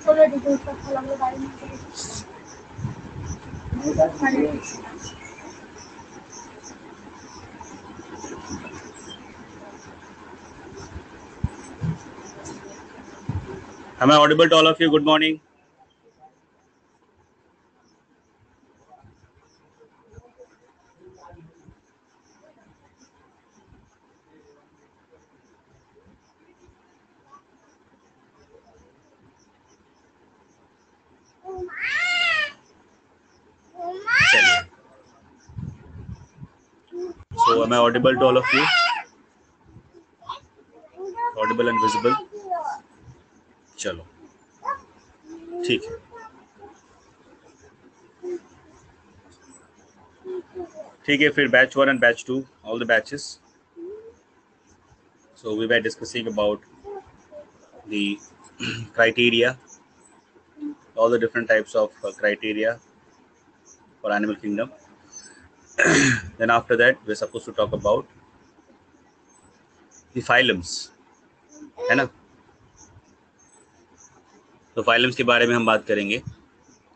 Am I audible to all of you? Good morning. So am I audible to all of you? Audible and visible? चलो ठीक है ठीक है फिर batch 1 and batch 2 all the batches. So we were discussing about the criteria, all the different types of criteria for animal kingdom. Then after that we're supposed to talk about the phylums, है ना? तो phylums के बारे में हम बात करेंगे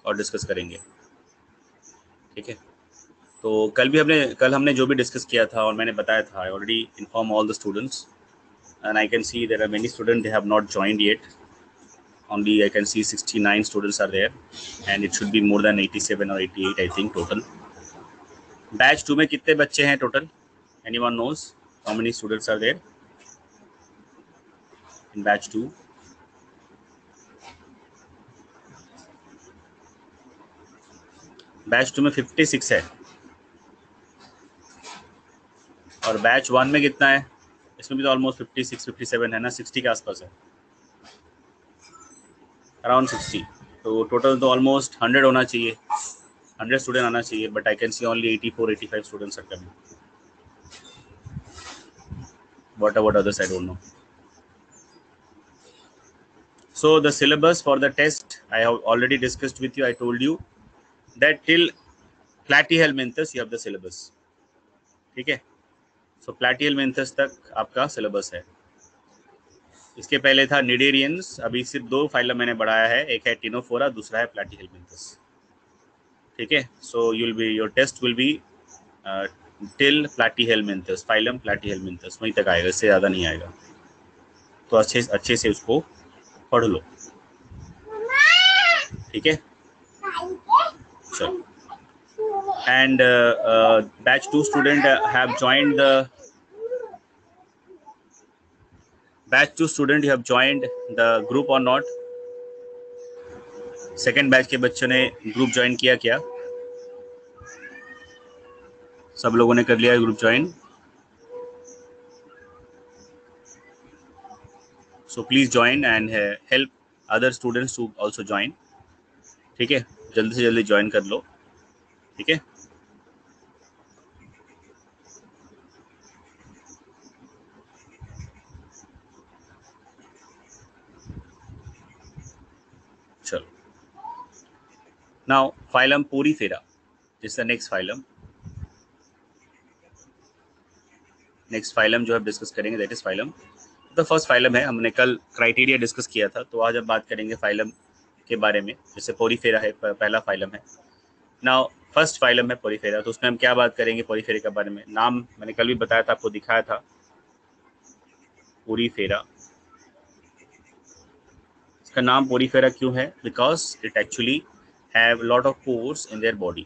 और डिस्कस करेंगे, ठीक है? तो कल हमने जो भी डिस्कस किया था और मैंने बताया था, I already inform all the students and I can see there are many students, they have not joined yet. Only I can see 69 students are there and it should be more than 87 or 88 I think total. Batch 2 में कितने बच्चे हैं total? Anyone knows how many students are there in batch 2? Batch 2 में 56 है और batch 1 में कितना है? इसमें भी तो ऑलमोस्ट 56 57 है ना, 60 के आसपास है, अराउंड 60. तो टोटल तो ऑलमोस्ट 100 होना चाहिए, 100 स्टूडेंट आना चाहिए, but I can see only 84 85 students are coming. What about others? I don't know. So the syllabus for the test I have already discussed with you. I told you that till platyhelminthes you have the syllabus. ठीक है? So platyhelminthes तक आपका syllabus है. इसके पहले था Cnidarians. अभी सिर्फ 2 फाइलम मैंने बढ़ाया है, एक है Ctenophora, दूसरा है platyhelminthes. ठीक है? So your test will be till platyhelminthes, phylum platyhelminthes, वहीं तक आएगा, इससे ज़्यादा नहीं आएगा. तो अच्छे से उसको पढ़ लो, ठीक है? चलो. And batch 2 student have joined the group or not? Second batch के बच्चों ने ग्रुप ज्वाइन किया क्या? सब लोगों ने कर लिया group join? So please join and help other students to also join. ठीक है? जल्दी से जल्दी ज्वाइन कर लो, ठीक है? चलो. Now phylum Porifera is the next phylum. Next phylum जो हम डिस्कस करेंगे that is phylum the first phylum है. हमने कल क्राइटेरिया डिस्कस किया था, तो आज अब बात करेंगे फाइलम के बारे में. जैसे पोरीफेरा है, पहला फाइलम है. नाउ फर्स्ट फाइलम है पोरीफेरा, तो उसमें हम क्या बात करेंगे पोरीफेरा के बारे में? नाम मैंने कल भी बताया था, आपको दिखाया था. पोरीफेरा, इसका नाम पोरीफेरा क्यों है? Because it actually have lot of pores in their body.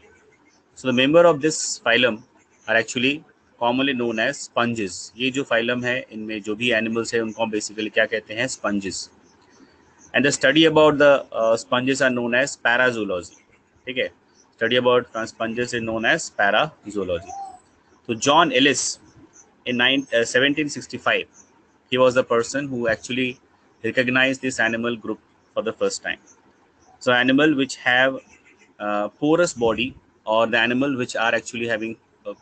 So the member of this phylum are actually commonly known as sponges. ये जो फाइलम है, इनमें जो भी एनिमल्स है उनको हम बेसिकली क्या कहते हैं? Sponges. And the study about the sponges are known as parazoology. ठीक है? Study about sponges is known as parazoology. तो John Ellis in 1765 he was the person who actually recognized this animal group for the first time. So animal which have porous body, or the animal which are actually having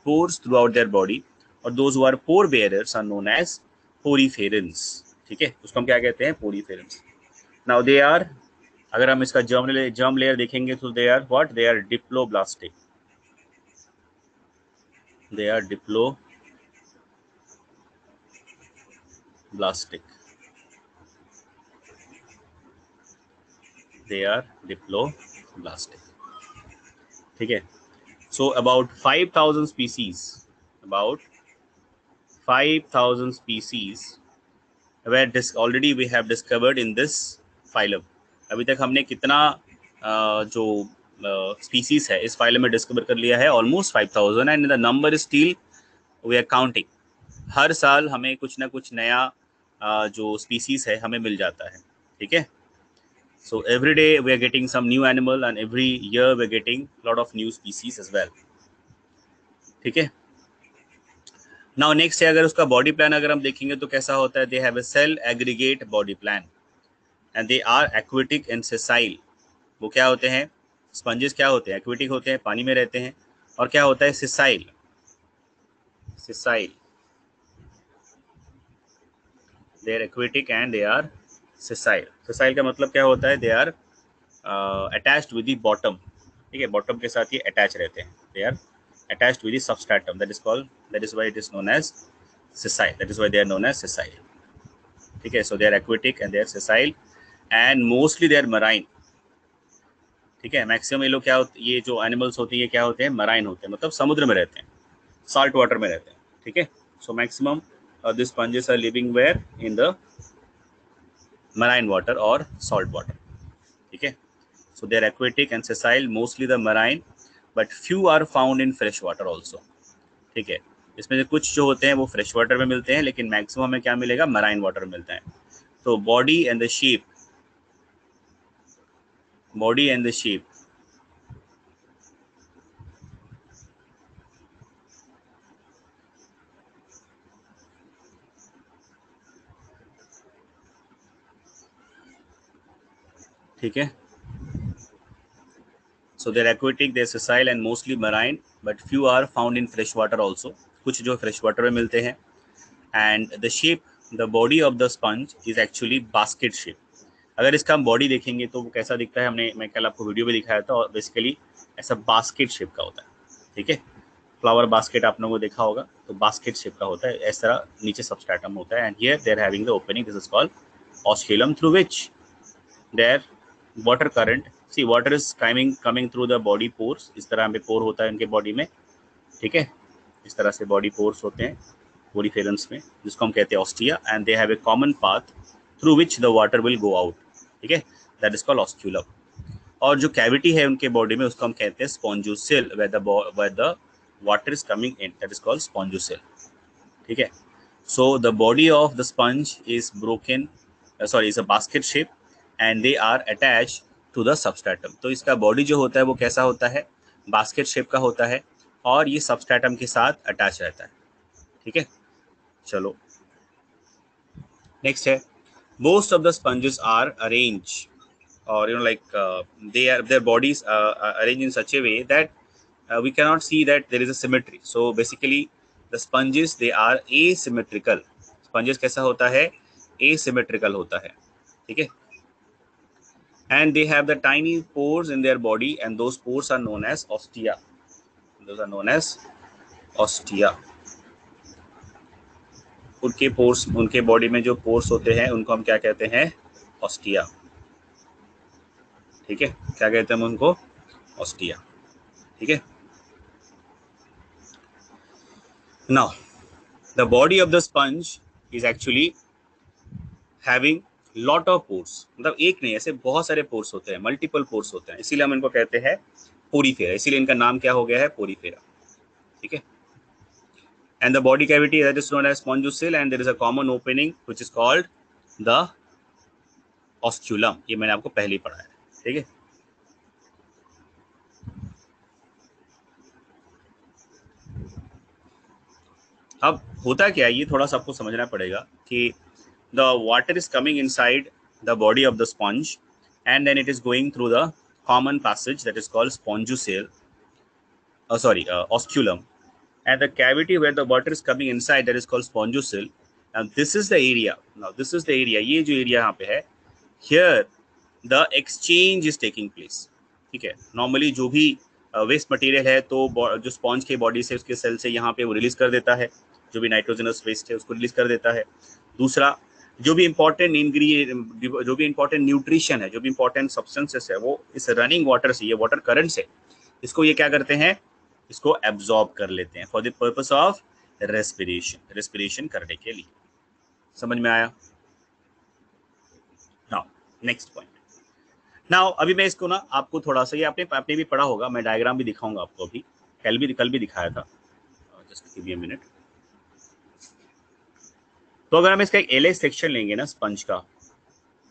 pores throughout their body, or those who are pore bearers are known as poriferans. ठीक है? उसको हम क्या कहते हैं? poriferans. Now they are, अगर हम इसका germ layer देखेंगे तो they are what? They are diploblastic. They are diploblastic. they are diploblastic. ठीक है. So about 5,000 species, about 5,000 species where already we have discovered in this phylum. अभी तक हमने कितना जो स्पीसीज है इस फाइलम में डिस्कवर कर लिया है? Almost 5,000 and the number is still we are counting. हर साल हमें कुछ ना कुछ नया जो स्पीसीज है हमें मिल जाता है. ठीक है. So every day we are getting some new animal and every year we are getting lot of new species as well. ठीक है. नाउ नेक्स्ट है, अगर उसका बॉडी प्लान अगर हम देखेंगे तो कैसा होता है? They have a cell aggregate body plan and they are aquatic and sessile. वो क्या होते हैं? स्पंजेस क्या होते हैं? एक्वेटिक होते हैं, पानी में रहते हैं. और क्या होता है? Sessile. Sessile, they are aquatic and they are sessile. Sessile का मतलब क्या होता है? They are attached with the bottom. ठीक है, बॉटम के साथ ये अटैच रहते हैं. They are attached with the substratum, that is why it is known as sessile. That is why they are known as sessile. ठीक है. So they are aquatic and they are sessile and mostly they are marine. ठीक है. Maximum ये लोग क्या होते, ये जो एनिमल्स होते हैं ये क्या होते हैं? मराइन होते हैं, मतलब समुद्र में रहते हैं, साल्ट वाटर में रहते हैं. ठीक है. So maximum this sponges are living where? In the marine water or salt water. ठीक है. So they are aquatic and sessile, mostly the marine, but few are found in fresh water also. ठीक है. इसमें से कुछ जो होते हैं वो फ्रेश वाटर में मिलते हैं, लेकिन मैक्सिमम हमें क्या मिलेगा? मराइन वाटर में मिलता है. तो body and the shape, body and the shape, ठीक है. So they are aquatic, they are sessile and mostly marine, but few are found in fresh water also. कुछ जो फ्रेश वाटर में मिलते हैं. And the shape, the body of the sponge is actually basket shape. अगर इसका हम body देखेंगे तो वो कैसा दिखता है? मैं कल आपको वीडियो में दिखाया था, और बेसिकली ऐसा बास्केट शेप का होता है. ठीक है. फ्लावर बास्केट आप लोगों को देखा होगा, तो बास्केट शेप का होता है. इस तरह नीचे सबस्ट्रेटम होता है and here they are having the opening. This is called osculum through which their water current, sea water is coming through the body pores. इस तरह हमें पोर होता है उनके बॉडी में. ठीक है. इस तरह से बॉडी पोर्स होते हैं पोरीफेरेंस में, जिसको हम कहते हैं ostia, and they have a common path through which the water will go out. ठीक है. That is called osculum. और जो कैविटी है उनके बॉडी में उसको हम कहते हैं spongocoel, where the water is coming in, that is called spongocoel. ठीक है. So the body of the sponge is broken, sorry is a basket shape and they are attach to the substratum. तो इसका body जो होता है वो कैसा होता है? बास्केट शेप का होता है और ये सबस्ट्रेटम के साथ अटैच रहता है. ठीक है. चलो नेक्स्ट है, most of the sponges are arranged, or their bodies arranged in such a way that we cannot see that there is a symmetry. So basically the sponges, they are asymmetrical. sponges कैसा होता है? asymmetrical होता है. ठीक है. and they have the tiny pores in their body and those pores are known as ostia. Those are known as ostia. उनके pores, उनके body में जो पोर्स होते हैं उनको हम क्या कहते हैं? ऑस्टिया. ठीक है. क्या कहते हैं हम उनको? ऑस्टिया. ठीक है. Now the body of the sponge is actually having lot of pores. मतलब एक नहीं, ऐसे बहुत सारे पोर्स होते हैं, मल्टीपल पोर्स होते हैं, इसीलिए हम इनको कहते हैं पोरीफेरा. इसीलिए इनका नाम क्या हो गया है? पोरीफेरा. ठीक है. and the body cavity that is known as spongiocele and there is a common opening which is called the osculum. ये मैंने आपको पहले ही पढ़ा है. ठीक है. अब होता क्या है, ये थोड़ा सा आपको समझना पड़ेगा कि the water is coming inside the body of the sponge and then it is going through the common passage that is called spongiocele, osculum, and the cavity where the water is coming inside that is called spongiocele. And this is the area. Now this is the area. ये जो area यहाँ पे है, here the exchange is taking place. ठीक है. Normally जो भी waste material है तो जो स्पॉन्ज के बॉडी से उसके सेल से यहाँ पे वो रिलीज कर देता है, जो भी नाइट्रोजनस वेस्ट है उसको रिलीज कर देता है. दूसरा जो भी इंपॉर्टेंट इंग्रेडिएंट, जो भी इंपॉर्टेंट न्यूट्रिशन है, जो भी इंपॉर्टेंट सब्सटेंसेस है, वो इस रनिंग वाटर से, ये वाटर करंट से, इसको ये क्या करते हैं, इसको एब्जॉर्ब कर लेते हैं for the purpose of respiration करने के लिए। समझ में आया? Now next point. नाउ अभी मैं इसको ना आपको थोड़ा सा, ये आपने भी पढ़ा होगा, मैं डायग्राम भी दिखाऊंगा आपको, अभी कल भी दिखाया था, just give me a minute. तो अगर हम इसका एक एलएस सेक्शन लेंगे ना स्पंज का,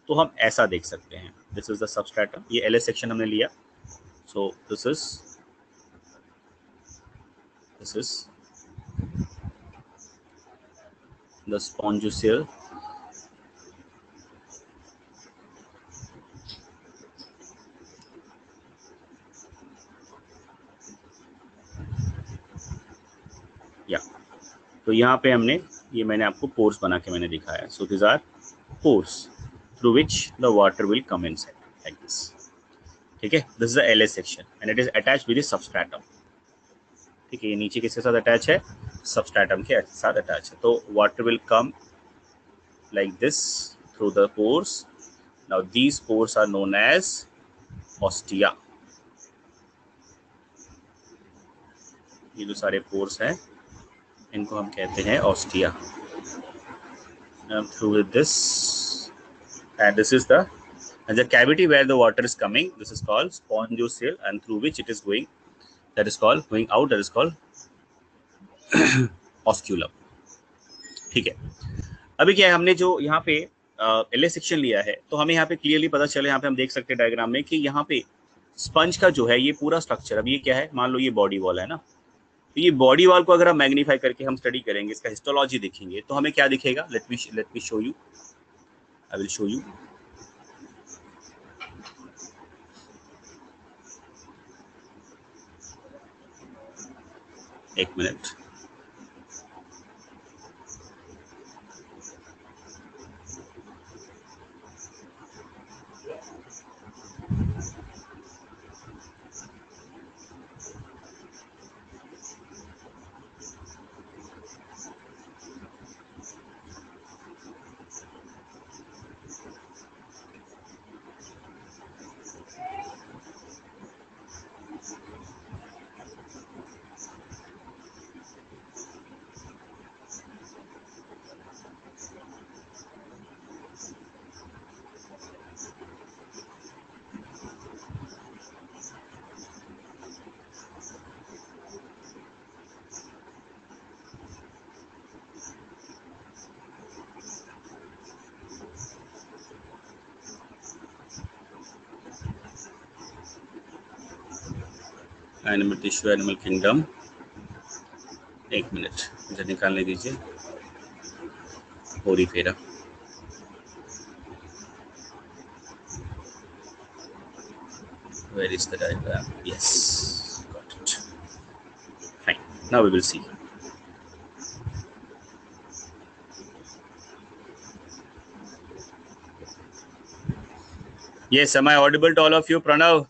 तो हम ऐसा देख सकते हैं, दिस इज द सबस्ट्रेटम, ये एलएस सेक्शन हमने लिया, सो दिस इज द स्पॉन्जोसेल, या तो यहाँ पे हमने, ये मैंने आपको पोर्स बना के मैंने दिखाया, so this are pores through which the water will come inside like this. ठीक है, this is the LS section and it is attached with the substratum. ठीक है, ये नीचे किसके साथ अटैच है, सबस्ट्रेटम के साथ अटैच है। तो water will come like this through the pores. Now these pores are known as ostia. ये जो सारे पोर्स हैं, इनको हम कहते हैं ostia. Through this, and this is the cavity where the water is coming, this is called spongiocele, and through which it is going, that is called going out, that is called osculum। ठीक है, अभी क्या है, हमने जो यहाँ पे LS section लिया है, तो हमें यहाँ पे क्लियरली पता चले, यहाँ पे हम देख सकते हैं डायग्राम में कि यहाँ पे स्पंज का जो है ये पूरा स्ट्रक्चर, अब ये क्या है, मान लो ये बॉडी वॉल है ना, तो ये बॉडी वॉल को अगर हम मैग्नीफाई करके हम स्टडी करेंगे, इसका हिस्टोलॉजी देखेंगे, तो हमें क्या दिखेगा, let me show you, I will show you. एक minute, animal tissue, animal kingdom, एक मिनट मुझे निकालने दीजिए, Porifera, where is the diagram, yes, got it, fine, now we will see। yes, am I audible to all of you? Pranav?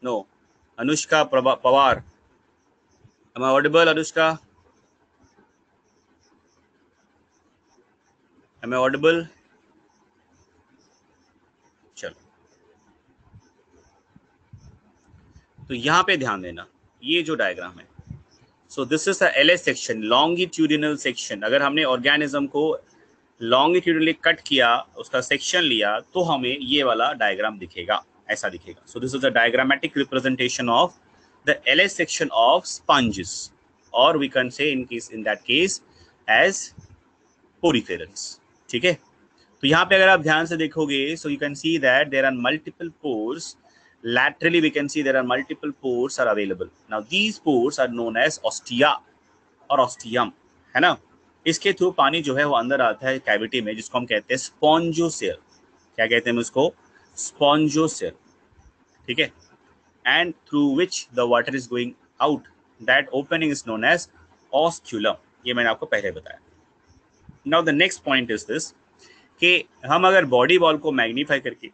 No. Anushka Pawar, am I audible? Anushka, am I audible? चलो, तो यहाँ पे ध्यान देना, ये जो diagram है, so this is the LS section, longitudinal section. अगर हमने ऑर्गेनिज्म को लॉन्गिट्यूडिनली कट किया, उसका सेक्शन लिया, तो हमें ये वाला डायग्राम दिखेगा, ऐसा दिखेगा। So this is the diagrammatic representation of the LS section of sponges, और we can say in that case as poriferals. ठीक है, तो यहाँ पे अगर आप ध्यान से देखोगे, so you can see that there are multiple pores, laterally we can see there are multiple pores are available। now these pores are known as ostia और ostium, है ना। इसके थ्रू पानी जो है वो अंदर आता है कैविटी में, जिसको हम कहते हैं स्पॉन्जोसेल। क्या कहते हैं उसको, स्पॉन्जोसेल। ठीक है, and through which the water is going out, that opening is known as osculum. ये मैंने आपको पहले बताया। Now the next point is this, कि हम अगर बॉडी वॉल को मैग्नीफाई करके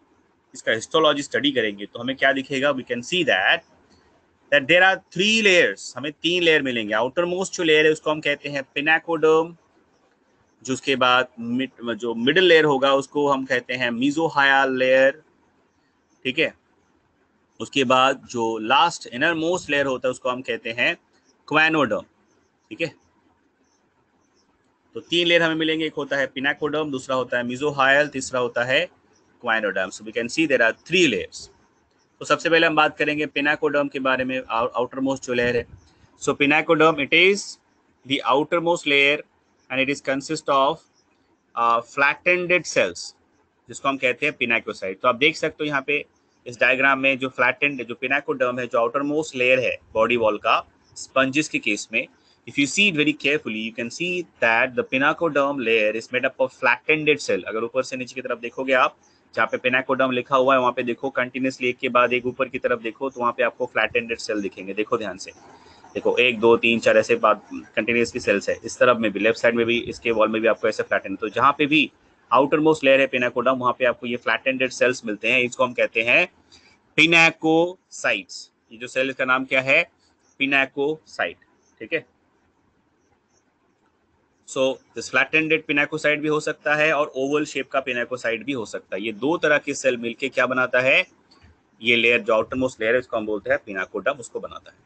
इसका हिस्टोलॉजी स्टडी करेंगे, तो हमें क्या दिखेगा, we can see that there are 3 layers, हमें 3 लेयर मिलेंगे। आउटर मोस्ट जो लेयर है उसको हम कहते हैं पिनाकोडर्म, जो उसके बाद जो मिडिल लेयर होगा उसको हम कहते हैं मीजोहायल लेयर, ठीक है। उसके बाद जो लास्ट इनर मोस्ट लेयर होता है उसको हम कहते हैं क्वानोडर्म, ठीक है। तो 3 लेयर हमें मिलेंगे, एक होता है पिनाकोडर्म, दूसरा होता है मीजोहायल, तीसरा होता है choanoderm. So we can see there are 3 layers. तो सबसे पहले हम बात करेंगे पिनाकोडर्म के बारे में, आउटर मोस्ट जो लेयर है। So pinacoderm it is the outer most layer and it is consist of flattened cells, जिसको हम कहते हैं पिनाकोसाइट। तो आप देख सकते हो यहाँ पे इस डायग्राम में जो फ्लैटेंड जो पिनाकोडर्म है, जो आउटर मोस्ट लेयर है बॉडी वॉल का स्पंजेस के केस में, if you see it very carefully you can see that the pinacoderm layer is made up of flattened cell। अगर ऊपर से नीचे की तरफ देखोगे आप, जहाँ पे पिनाकोडर्म लिखा हुआ है वहाँ पे देखो कंटिन्यूसली एक के बाद एक ऊपर की तरफ देखो, तो वहाँ पे आपको फ्लैटेंड सेल दिखेंगे। देखो ध्यान से, देखो 1 2 3 4 ऐसे बात कंटिन्यूसली सेल्स है। इस तरफ में भी, लेफ्ट साइड में भी, इसके वॉल में भी आपको ऐसे फ्लैटेंड, तो जहाँ पे भी आउटर मोस्ट लेयर है पिनाकोडर्म वहाँ पे आपको ये फ्लैटेंडेड सेल्स मिलते हैं। इसको हम कहते हैं पिनाकोसाइट्स। ये जो सेल का नाम क्या है? पिनाकोसाइट, ठीक है। सो दिस फ्लैटेंडेड पिनाकोसाइट भी हो सकता है और ओवल शेप का पिनाकोसाइट भी हो सकता है। ये 2 तरह के सेल मिलके क्या बनाता है? ये लेयर जो आउटर मोस्ट लेयर है उसको हम बोलते हैं पिनाकोडर्म, उसको बनाता है।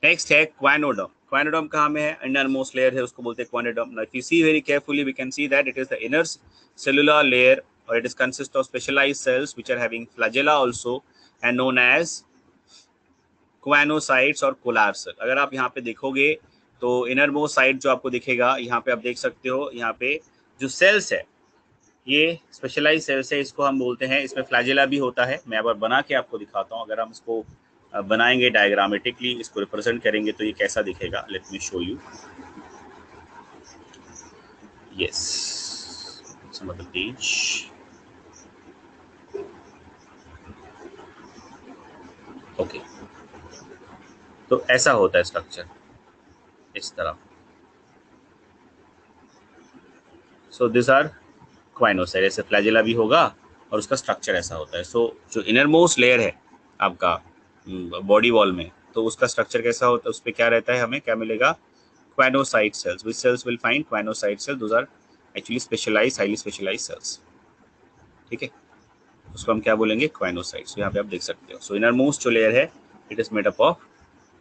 नेक्स्ट है क्वानोडर्म। क्वानोडर्म कहाँ में है? इनर मोस्ट लेयर है, उसको बोलते हैं choanoderm. Now if you see very carefully we can see that it is the inner cellular layer और it is consist of specialised cells which are having flagella also and known as choanocytes और collar cell. अगर आप यहाँ पे देखोगे तो inner most side जो आपको दिखेगा, यहाँ पे आप देख सकते हो, यहाँ पे जो सेल्स है ये स्पेशलाइज सेल्स है, इसको हम बोलते हैं, इसमें फ्लैजेला भी होता है। मैं अब बना के आपको दिखाता हूँ। अगर हम इसको बनाएंगे डायग्रामेटिकली, इसको रिप्रेजेंट करेंगे तो ये कैसा दिखेगा। Let me show you. Yes, some of the page. Okay, तो ऐसा होता है स्ट्रक्चर इस तरह। सो दिस आर क्वाइनोसाइट, ऐसे फ्लैजेला भी होगा और उसका स्ट्रक्चर ऐसा होता है। सो जो इनर मोस्ट लेयर है आपका बॉडी वॉल में, तो उसका स्ट्रक्चर कैसा होता है, उस पर क्या रहता है, हमें क्या मिलेगा? Choanocyte cells. Which cells will find choanocyte cell? Those are actually specialise, highly specialise cells, ठीक है। उसको हम क्या बोलेंगे? क्वानोसाइट्स। यहाँ पे आप देख सकते हो। सो इनर मोस्ट जो लेयर है it is made up of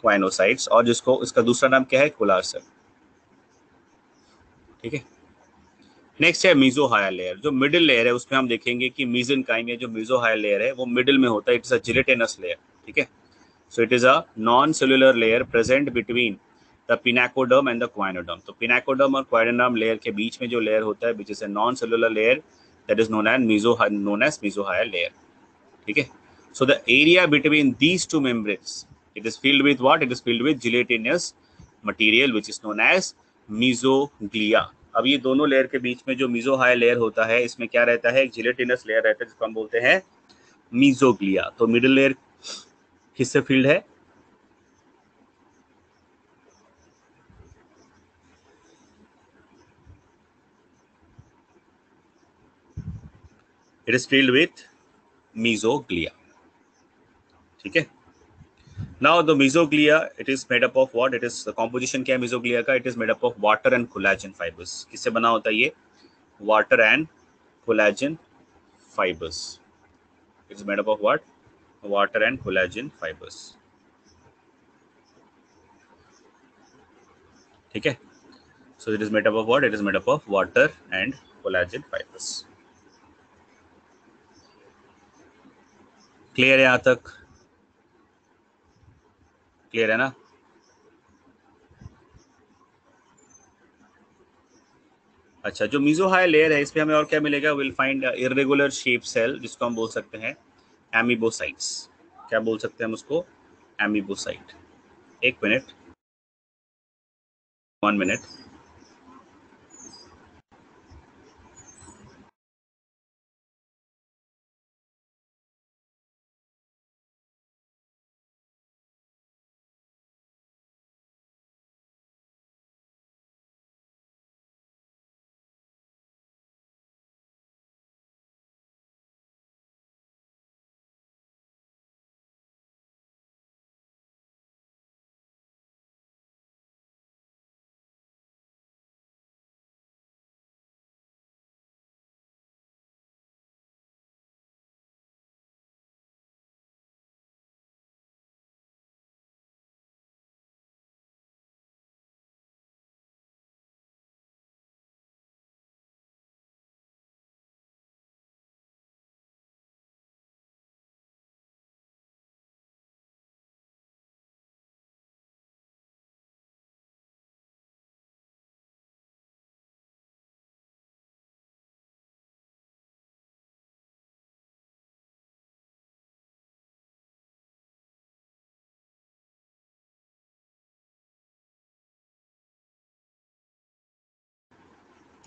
क्वानोसाइट्स, और जिसको इसका दूसरा नाम क्या है? कोलार सेल, ठीक है। नेक्स्ट है मीजोहायल लेयर। जो मिडिल लेयर है उसमें हम देखेंगे कि मीजेनकाइम, जो मीजोहायल लेयर है वो मिडिल में होता है। इट्स अ जिलेटिनस लेयर, ठीक है। So it is a non cellular layer present between the pinacoderm and the choanoderm. तो पिनाकोडर्म और क्वानोडर्म लेयर के बीच में जो लेयर होता है which is a non cellular layer, that is known as mesohyl layer, ठीक है। So the area between these two membranes, it is filled with what? It is filled with gelatinous material which is known as mesoglea। अब ये दोनों layer के बीच में जो मीजोहायल layer होता है, इसमें क्या रहता है? एक जिलेटिनस लेयर रहता है जिसको हम बोलते हैं मीजोग्लिया। तो मिडिल लेयर किससे फील्ड है? It is field with mesoglea, ठीक है। Now the mesoglea it is made up of what? It is composition क्या है मीजोग्लिया का? It is made up of water and collagen fibres. किससे बना होता है ये? Water and collagen fibers। It's made up of what? Water and collagen fibers, ठीक है। So it is made up of what? It is made up of water and collagen fibers। Clear है यहाँ तक? क्लियर है ना? अच्छा, जो मीजोहायल layer है इसमें हमें और क्या मिलेगा? Will find irregular shape cell जिसको हम बोल सकते हैं एमीबोसाइट्स। क्या बोल सकते हैं हम उसको? एमीबोसाइट। एक minute, 1 minute.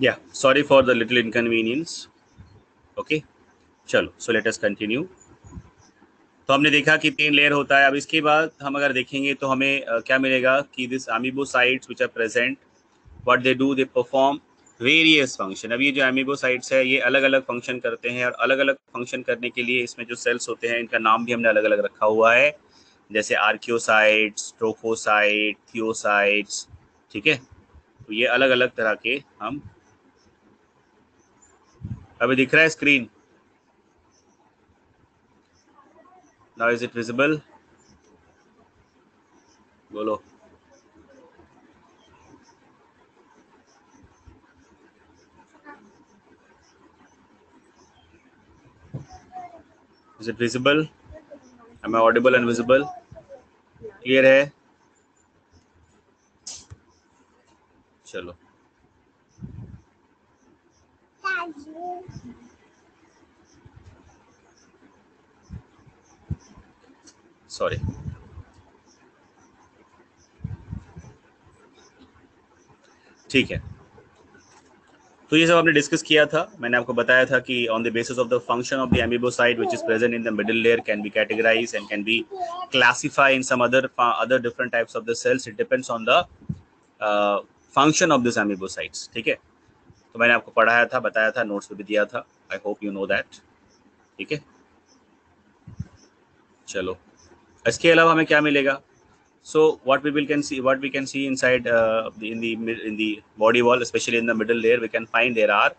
Yeah, sorry for the little inconvenience. Okay, चलो, so let us continue. तो हमने देखा कि 3 लेयर होता है. अब इसके बाद हम अगर देखेंगे तो हमें क्या मिलेगा कि this amoebocytes which are present, what they do, they perform various function. अब ये जो अमीबोसाइट्स है ये अलग अलग फंक्शन करते हैं, और अलग अलग फंक्शन करने के लिए इसमें जो सेल्स होते हैं इनका नाम भी हमने अलग अलग रखा हुआ है, जैसे आर्कियोसाइट्स, ट्रोफोसाइट, थियोसाइट्स. ठीक है, तो ये अलग अलग तरह के हम, अभी दिख रहा है screen? Now is it visible? बोलो. Is it visible? Am I audible and visible? Clear है? चलो, सॉरी. ठीक है, तो ये सब हमने डिस्कस किया था. मैंने आपको बताया था कि on the basis of the function of the amoebocyte which is present in the middle layer can be categorised and can be classified in some other different types of the cells. It depends on the function of this amoebocytes. ठीक है, तो मैंने आपको पढ़ाया था, बताया था, notes पे भी दिया था. I hope you know that. ठीक है, चलो, इसके अलावा हमें क्या मिलेगा? So what we can see inside in the body wall, especially in the middle layer, we can find there are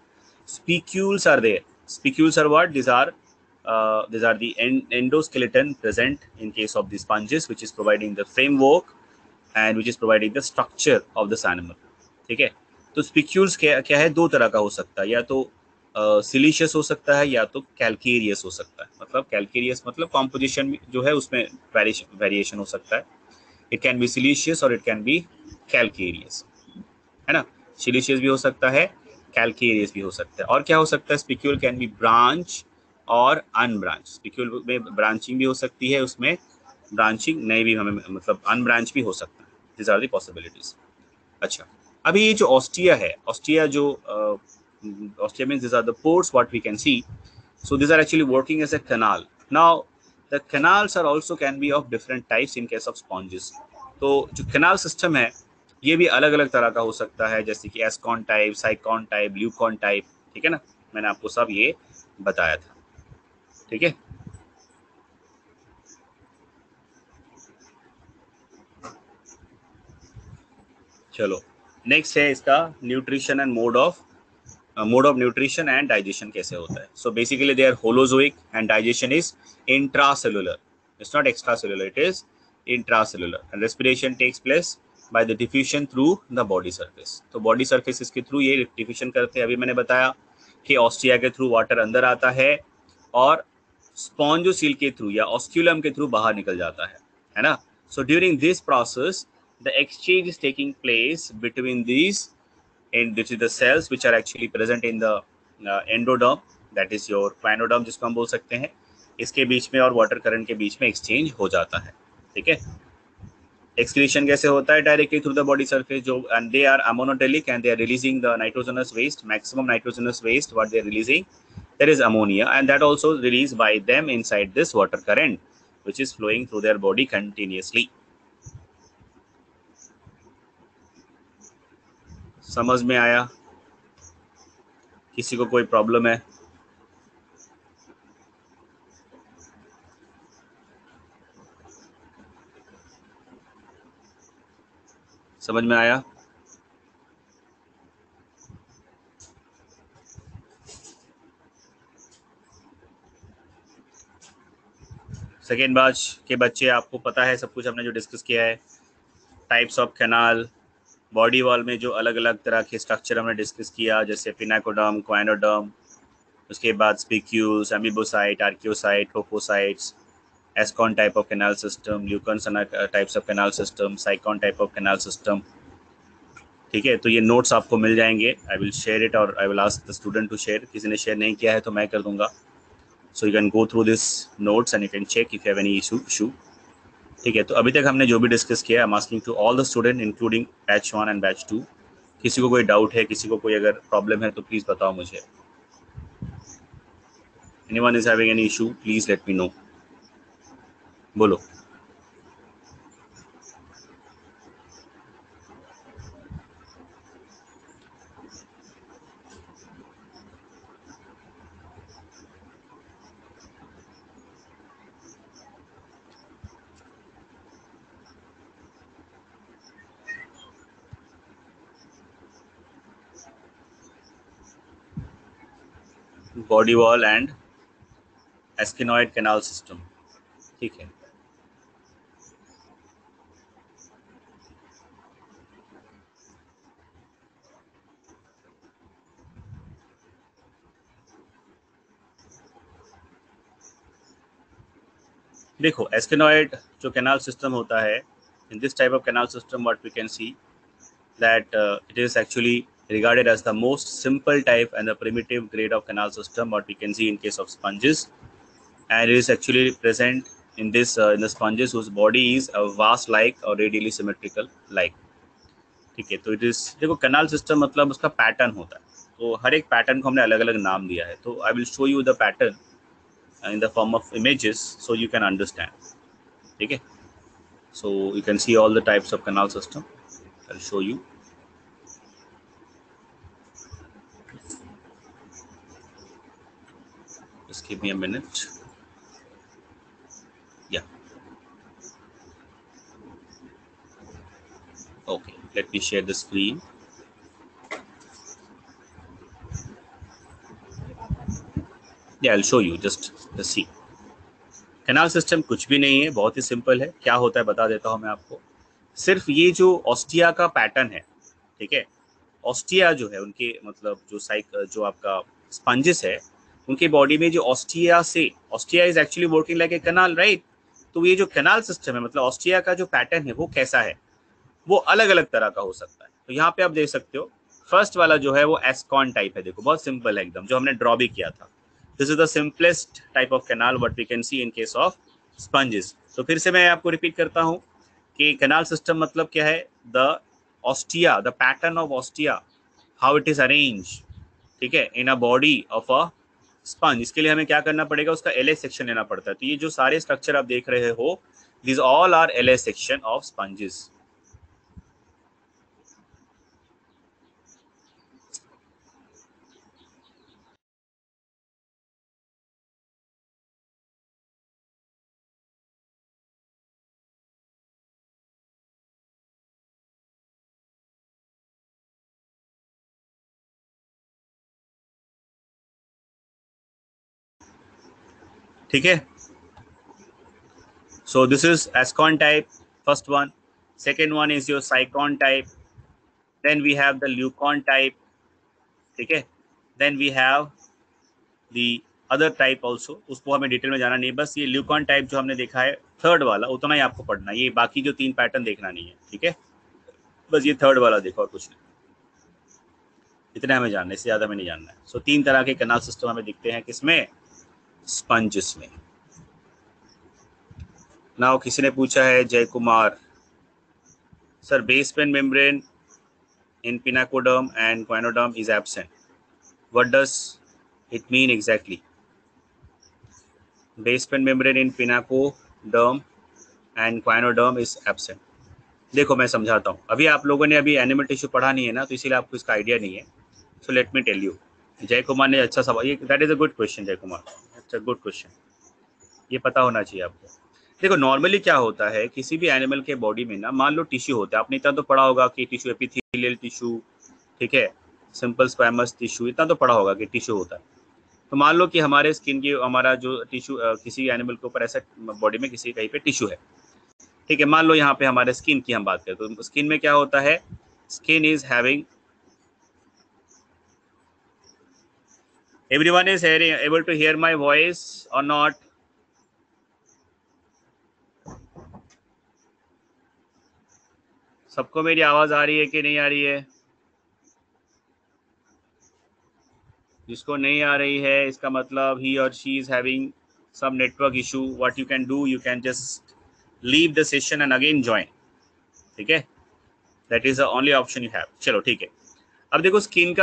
spicules are there. Spicules are what? These are the endoskeleton present in case of the sponges, which is providing the framework and which is providing the structure of this animal. ठीक है, तो spicules क्या है? दो तरह का हो सकता है, या तो सिलिशियस हो सकता है या तो कैल्केरियस हो सकता है. मतलब कैल्केरियस मतलब कॉम्पोजिशन जो है उसमें वेरिएशन हो सकता है. इट कैन बी सिलिशियस और इट कैन बी कैल्केरियस, है ना. सिलिशियस भी हो सकता है, कैल्केरियस भी हो सकता है. और क्या हो सकता है? स्पिक्यूल कैन बी ब्रांच और अनब्रांच. स्पिक्यूल में ब्रांचिंग भी हो सकती है, उसमें ब्रांचिंग नहीं भी, हमें मतलब अनब्रांच भी हो सकता है. This are the possibilities. अच्छा, अभी ये जो ऑस्टिया है, ऑस्टिया जो ostia means this are the pores what we can see. So these are actually working as a canal. Now the canals are also can be of different types in case of sponges. तो जो canal system है ये भी अलग अलग तरह का हो सकता है, जैसे कि ascon type, sycon type, leucon type. ठीक है ना, मैंने आपको सब ये बताया था. ठीक है, चलो, नेक्स्ट है इसका nutrition and mode of nutrition and digestion कैसे होता है. So basically they are holozoic and digestion is intracellular. It's not extracellular, it is intracellular. And respiration takes place by the diffusion through the body surface. तो body surface के through ये diffusion करते हैं. अभी मैंने बताया कि ऑस्टिया के थ्रू वाटर अंदर आता है और स्पॉन्जोसील के थ्रू या ऑस्क्यूलम के थ्रू बाहर निकल जाता है ना. So during this process the exchange is taking place between these, and this is the cells which are actually present in the endoderm, that is your क्वाइनोडर्म जिसको हम बोल सकते हैं. इसके बीच में और वाटर करंट के बीच में एक्सचेंज हो जाता है. ठीक है, एक्सक्रीशन कैसे होता है? Directly through the body surface. जो and they are ammonotelic and they are releasing the nitrogenous waste. Maximum nitrogenous waste what they are releasing, that is ammonia, and that also released by them inside this water current which is flowing through their body continuously. समझ में आया? किसी को कोई problem है? समझ में आया? सेकेंड बैच के बच्चे, आपको पता है सब कुछ हमने जो डिस्कस किया है. Types of canal, body wall में जो अलग अलग तरह के स्ट्रक्चर हमने डिस्कस किया, जैसे पिनाकोडर्म, क्वाइनोडर्म, उसके बाद spicules, amoebocyte, archaeocyte, trophocytes, ascon type of canal system, leucon types of canal system, sycon type of canal system. ठीक है, तो ये नोट्स आपको मिल जाएंगे. आई विल शेयर इट और I will ask the student to share. किसी ने share नहीं किया है तो मैं कर दूंगा. So you can go through this notes and you can check if you have any issue. ठीक है, तो अभी तक हमने जो भी डिस्कस किया, I am asking to all the student including batch 1 and batch 2 किसी को कोई डाउट है, किसी को कोई अगर प्रॉब्लम है तो प्लीज बताओ मुझे। Anyone is having any issue please let me know. बोलो। Body wall and asconoid canal system, ठीक है। देखो एस्किनॉइड जो कैनाल सिस्टम होता है, in this type of canal system what we can see that it is actually regarded as the most simple type and the primitive grade of canal system what we can see in case of sponges, and it is actually present in this in the sponges whose body is a vase like or radially symmetrical like, ठीक है। तो it is, देखो canal system मतलब उसका pattern होता है, तो हर एक पैटर्न को हमने अलग अलग नाम दिया है। तो आई will show you the pattern in the form of images so you can understand, ठीक है। सो you can see all the types of canal system, I will show you. Just give me a minute. Yeah. Okay, let me share the screen. Yeah, I'll show you. Just see. Canal system कुछ भी नहीं है, बहुत ही simple है। क्या होता है बता देता हूँ मैं आपको। सिर्फ ये जो ऑस्टिया का पैटर्न है, ठीक है, ऑस्टिया जो है उनके मतलब जो आपका स्पंजेस है उनके बॉडी में जो ostia is actually working like a canal, right. तो ये जो कैनाल सिस्टम है मतलब ऑस्टिया का जो पैटर्न है वो कैसा है, वो अलग अलग तरह का हो सकता है। तो यहाँ पे आप देख सकते हो फर्स्ट वाला जो है वो एस्कॉन टाइप है, देखो बहुत सिंपल है एकदम, जो हमने ड्रॉ भी किया था। This is the simplest type of canal what we can see in case of sponges. तो फिर से मैं आपको रिपीट करता हूँ कि कैनाल सिस्टम मतलब क्या है, the ostia, the pattern of ostia, how it is arrange, ठीक है, in a body of a sponge. इसके लिए हमें क्या करना पड़ेगा, उसका एल सेक्शन लेना पड़ता है। तो ये जो सारे स्ट्रक्चर आप देख रहे हो this all R L section of sponges. ठीक है। So this is Ascon type, first one. Second one is your Sycon type. Then we have the Leucon type. ठीक है। Then we have the other type also. उसको हमें detail में जाना नहीं, बस ये ल्यूकॉन टाइप जो हमने देखा है थर्ड वाला उतना ही आपको पढ़ना है, ये बाकी जो 3 पैटर्न देखना नहीं है, ठीक है। बस ये थर्ड वाला देखो और कुछ नहीं, इतना हमें जानना है, इससे ज़्यादा हमें नहीं जानना है। सो 3 तरह के कैनाल सिस्टम हमें दिखते हैं किसमें, स्पंजेस में। नाउ किसी ने पूछा है जय Kumar sir, basement membrane in pinacoderm and choanoderm is absent. What does it mean exactly? Basement membrane in pinacoderm and choanoderm is absent. देखो मैं समझाता हूँ, अभी आप लोगों ने अभी एनिमल टिश्यू पढ़ा नहीं है ना, तो इसीलिए आपको इसका आइडिया नहीं है। So let me tell you. Jay Kumar ने अच्छा सवाल, ये that is a good question Jay Kumar, it's a good question, ये पता होना चाहिए आपको। देखो नॉर्मली क्या होता है किसी भी एनिमल के बॉडी में ना, मान लो टिश्यू होता है, आपने इतना तो पढ़ा होगा कि टिश्यू एपिथेलियल टिश्यू, ठीक है, सिंपल स्क्वैमस टिश्यू, इतना तो पढ़ा होगा कि टिश्यू होता है। तो मान लो कि हमारे स्किन की, हमारा जो टिश्यू किसी एनिमल के ऊपर ऐसा बॉडी में किसी कहीं पे टिश्यू है, ठीक है। मान लो यहाँ पे हमारे स्किन की हम बात करें तो स्किन में क्या होता है, skin is having, everyone is able to hear my voice और नॉट? सबको मेरी आवाज आ रही है कि नहीं आ रही है? जिसको नहीं आ रही है इसका मतलब ही और she is having some network issue. What you can do, you can just leave the session and again join, ठीक है, that is the only option you have. चलो ठीक है। अब देखो स्किन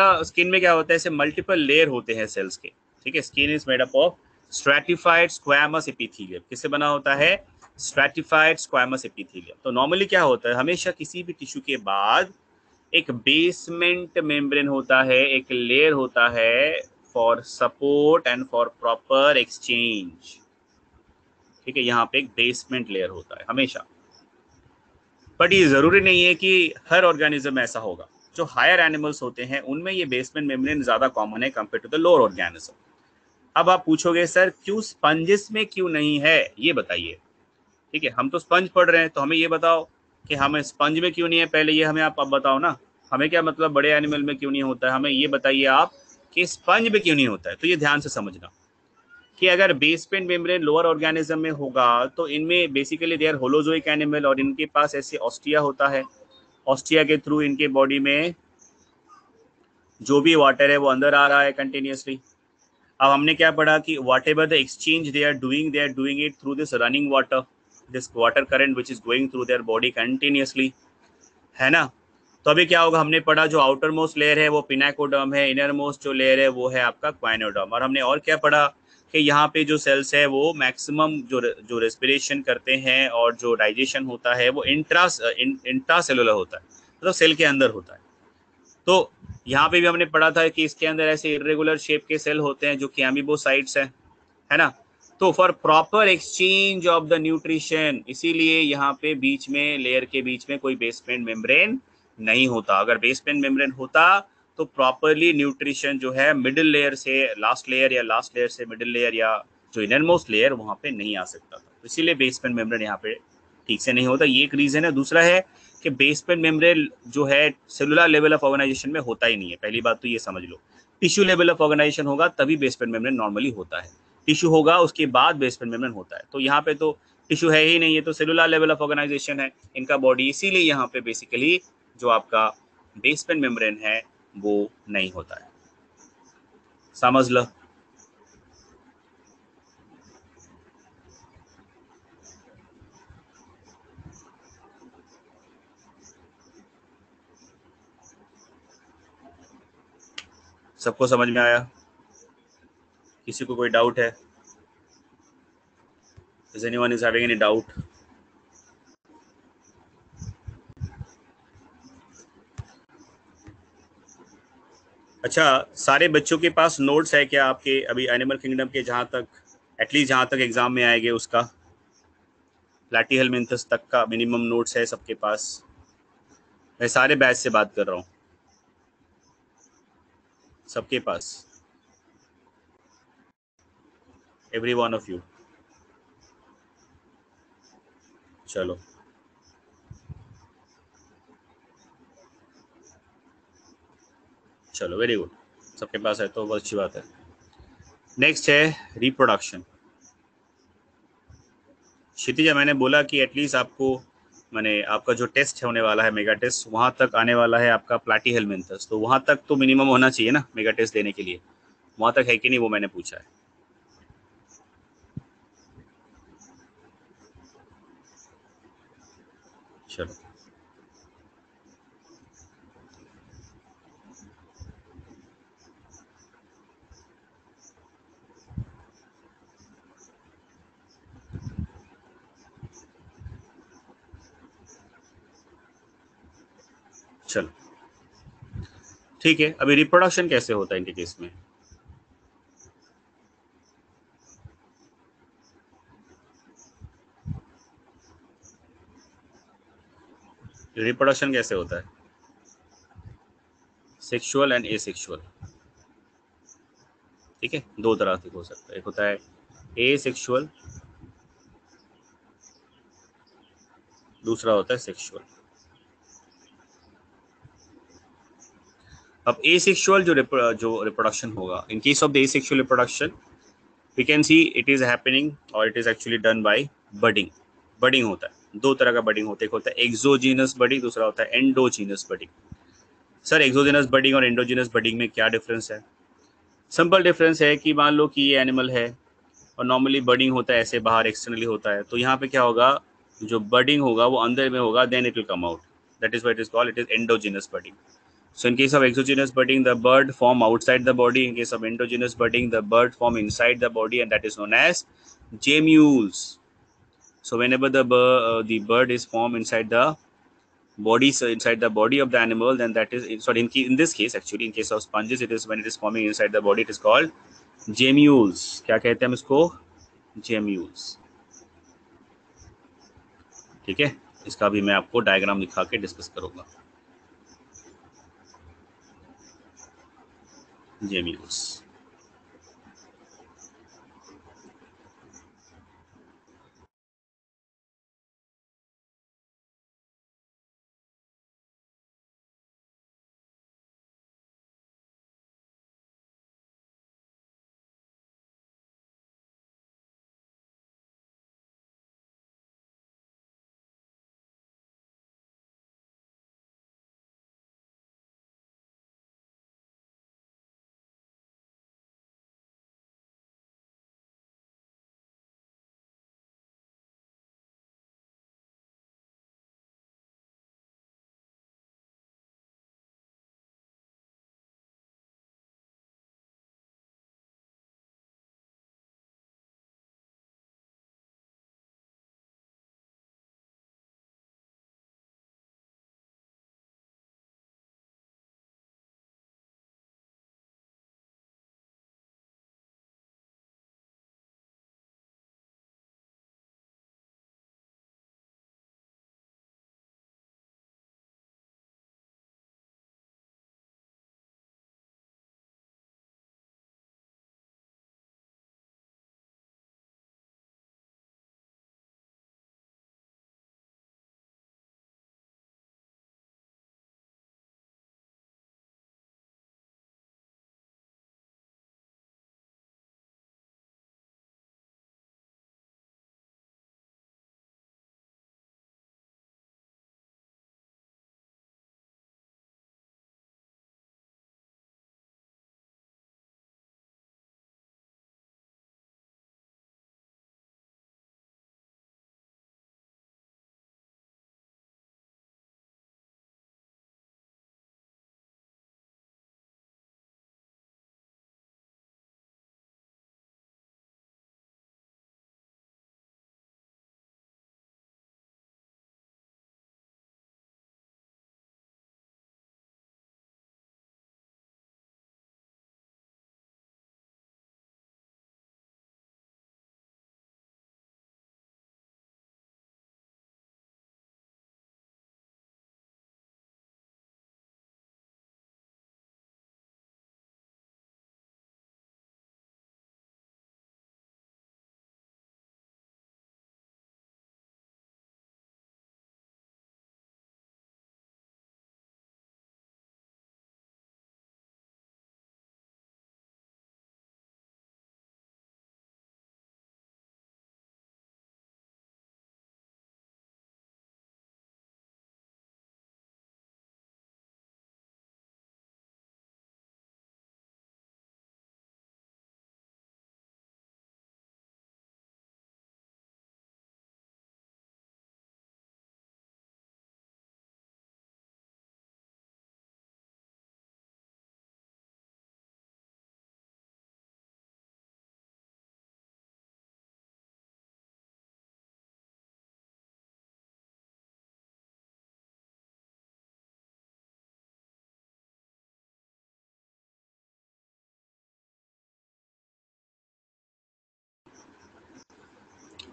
में क्या होता है, ऐसे मल्टीपल लेयर होते हैं सेल्स के, ठीक है। Skin is made up of stratified squamous epithelium. किससे बना होता है? Stratified squamous epithelium. तो नॉर्मली क्या होता है, हमेशा किसी भी टिश्यू के बाद एक बेसमेंट मेम्ब्रेन होता है, एक लेयर होता है for support and for proper exchange, ठीक है। यहाँ पे एक बेसमेंट लेयर होता है हमेशा, बट ये जरूरी नहीं है कि हर ऑर्गेनिज्म में ऐसा होगा। जो हायर एनिमल्स होते हैं उनमें ये बेसमेंट मेम्ब्रेन ज्यादा कॉमन है compare to the lower organism. अब आप पूछोगे सर क्यों स्पंजेस में क्यों नहीं है, ये बताइए, ठीक है। हम तो स्पंज पढ़ रहे हैं, तो हमें ये बताओ कि हमें स्पंज में क्यों नहीं है, पहले ये हमें आप अब बताओ ना। हमें क्या मतलब बड़े एनिमल में क्यों नहीं होता है, हमें ये बताइए आप कि स्पंज में क्यों नहीं होता है। तो ये ध्यान से समझना कि अगर बेसमेंट मेम्ब्रेन लोअर ऑर्गेनिज्म में होगा तो इनमें basically they are holozoic animal, और इनके पास ऐसे ऑस्टिया होता है। ऑस्टिया के थ्रू इनके बॉडी में जो भी वाटर है वो अंदर आ रहा है कंटिन्यूसली। अब हमने क्या पढ़ा कि whatever the exchange they are doing it through this running water, this water current which is going through their body continuously, है ना। तो अभी क्या होगा, हमने पढ़ा जो आउटर मोस्ट लेयर है वो पिनाकोडर्म है, इनर मोस्ट जो लेयर है वो है आपका क्वाइनोडर्म। और हमने और क्या पढ़ा कि यहाँ पे जो सेल्स है वो मैक्सिमम जो रेस्पिरेशन करते हैं और जो डाइजेशन होता है वो इंट्रा सेलुलर होता है, मतलब सेल के अंदर होता है। तो यहाँ पे भी हमने पढ़ा था कि इसके अंदर ऐसे इरेगुलर शेप के सेल होते हैं जो कि एमीबोसाइट्स हैं, है ना। तो for proper exchange of the nutrition, इसीलिए यहाँ पे बीच में लेयर के बीच में कोई बेसमेंट मेम्ब्रेन नहीं होता। अगर बेसमेंट मेम्ब्रेन होता तो प्रॉपरली न्यूट्रिशन जो है मिडिल लेयर से लास्ट लेयर या लास्ट लेयर से मिडिल लेयर या जो इनर मोस्ट लेयर वहाँ पे नहीं आ सकता था। तो इसीलिए बेसमेंट मेम्ब्रेन यहाँ पे ठीक से नहीं होता, ये एक रीजन है। दूसरा है कि बेसमेंट मेम्ब्रेन जो है सेलुलर लेवल ऑफ ऑर्गेनाइजेशन में होता ही नहीं है। पहली बात तो ये समझ लो, टिश्यू लेवल ऑफ ऑर्गेनाइजेशन होगा तभी बेसमेंट मेम्ब्रेन नॉर्मली होता है। टिश्यू होगा उसके बाद बेसमेंट मेम्ब्रेन होता है। तो यहाँ पे तो टिश्यू है ही नहीं है, तो सेलुलर लेवल ऑफ ऑर्गेनाइजेशन है इनका बॉडी, इसीलिए यहाँ पे बेसिकली जो आपका बेसमेंट मेम्ब्रेन है वो नहीं होता है। समझ लो। सबको समझ में आया? किसी को कोई डाउट है? Is anyone is having any doubt? अच्छा, सारे बच्चों के पास नोट्स है क्या आपके अभी एनिमल किंगडम के, जहाँ तक एटलीस्ट जहाँ तक एग्जाम में आएंगे उसका प्लैटीहेल्मिंथस तक का मिनिमम नोट्स है सबके पास? मैं सारे बैच से बात कर रहा हूँ, सबके पास, एवरी वन ऑफ यू। चलो चलो, वेरी गुड, सबके पास है तो बहुत अच्छी बात है। नेक्स्ट है रिप्रोडक्शन। क्षितिजा, मैंने बोला कि एटलीस्ट आपको मैंने आपका जो टेस्ट होने वाला है मेगा टेस्ट, वहाँ तक आने वाला है आपका प्लैटीहेल्मिंथस, तो वहाँ तक तो मिनिमम होना चाहिए ना मेगा टेस्ट देने के लिए, वहाँ तक है कि नहीं वो मैंने पूछा है। चलो चलो ठीक है। अभी रिप्रोडक्शन कैसे होता है इनके केस में? रिप्रोडक्शन कैसे होता है? सेक्सुअल एंड एसेक्सुअल, ठीक है, दो तरह से हो सकता है। एक होता है एसेक्सुअल, दूसरा होता है सेक्सुअल। अब एसेक्सुअल जो रिप्रोडक्शन होगा, in case of the asexual reproduction we can see it is happening और it is actually done by budding. Budding होता है, दो तरह का बडिंग होता है, एक होता है एक्सोजीनस बडिंग, दूसरा होता है endogenous budding. Sir exogenous budding और एंडोजीनस बडिंग में क्या डिफरेंस है? सिंपल डिफरेंस है कि मान लो कि ये एनिमल है और नॉर्मली बडिंग होता है ऐसे बाहर एक्सटर्नली होता है, तो यहाँ पे क्या होगा, जो बडिंग होगा वो अंदर में होगा, then it will come out, that is what is called, it is endogenous budding. So in case of exogenous budding, the bud form outside the body. In case of endogenous budding, the bud form inside the body, and that is known as gemmules. So whenever the bud is formed inside the body, so inside the body of the animal, then that is, sorry, in this case, actually, in case of sponges, it is when it is forming inside the body, it is called gemmules. क्या कहते हैं हम इसको? Gemmules. ठीक है, इसका भी मैं आपको डायग्राम दिखा के डिस्कस करूंगा. Gemmules.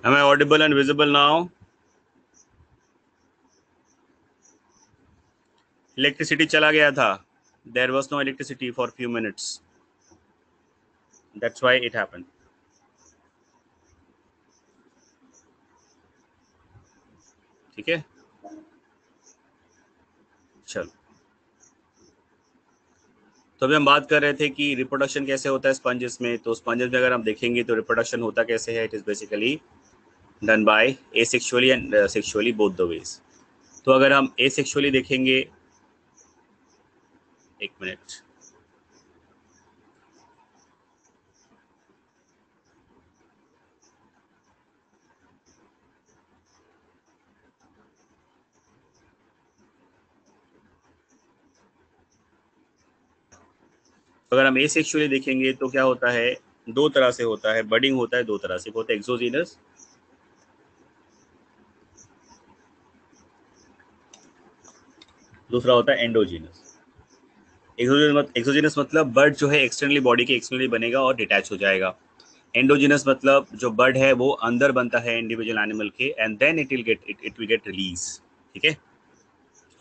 Am I audible and visible now? Electricity चला गया था. There was no electricity for few minutes. That's why it happened. ठीक है, चलो. तो अभी हम बात कर रहे थे कि रिप्रोडक्शन कैसे होता है स्पंजेस में. तो स्पंजेस में अगर हम देखेंगे तो रिप्रोडक्शन होता कैसे है. It is basically done by asexually and sexually both the ways. तो अगर हम एसेक्सुअली देखेंगे, एक मिनट. अगर हम एसेक्सुअली देखेंगे तो क्या होता है, दो तरह से होता है, बडिंग होता है दो तरह से, होता है एक्सोजीनस, दूसरा होता है एंडोजीनस। एक्सोजीनस मतलब बर्ड जो है एक्सटर्नली बॉडी के एक्सटर्नली बनेगा और डिटैच हो जाएगा। एंडोजीनस मतलब जो बर्ड है वो अंदर बनता है इंडिविजुअल एनिमल के, and then it will get release. ठीक है,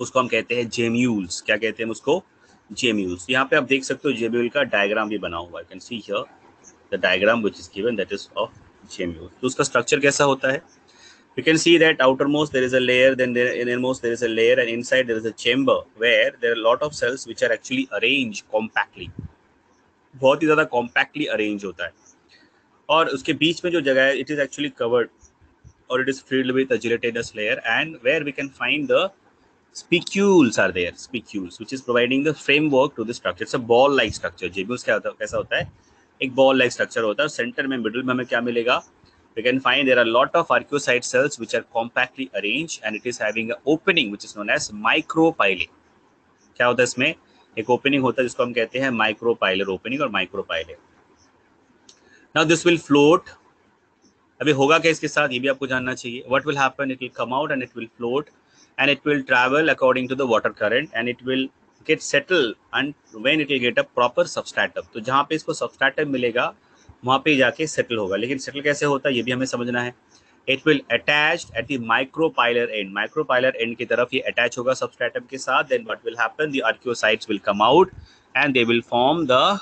उसको हम कहते हैं जेम्यूल्स। क्या कहते हैं उसको? जेम्यूल्स। यहाँ पे आप देख सकते हो जेम्यूल का डायग्राम भी बना हुआ है, can see here the diagram which is given, that is of gemmule. तो उसका स्ट्रक्चर कैसा होता है? You can see that outermost there is a layer, then innermost there is a layer, and inside there is a chamber where there are a lot of cells which are actually arranged compactly. बहुत ही ज़्यादा compactly arranged होता है, और उसके बीच में जो जगह है, it is actually covered or it is filled with a gelatinous layer, and where we can find the spicules are there, spicules which is providing the framework to the structure. It's a ball like structure. जेब्यूल्स क्या होता है, कैसा होता है? एक ball like structure होता है, centre में मिडिल में हमें क्या मिलेगा? We can find there are a lot of arcuocyte cells which are compactly arranged, and it is having an opening which is known as micropyle. क्या होता है इसमें? एक ओपनिंग होता है जिसको हम कहते हैं माइक्रोपाइलर ओपनिंग और micropylar. Now this will float. अभी होगा क्या इसके साथ, ये भी आपको जानना चाहिए। What will happen? It will come out and it will float, and it will travel according to the water current, and it will get settle, and when it will get a proper substratum, तो जहाँ पे इसको substratum मिलेगा वहाँ पे जाके settle होगा। लेकिन सेटल कैसे होता है ये भी हमें समझना है। It will attach at the micropylar end, micropylar end की तरफ ये अटैच होगा सबस्ट्रेटम के साथ। Then what will happen? The archaeocytes will come out and they will form the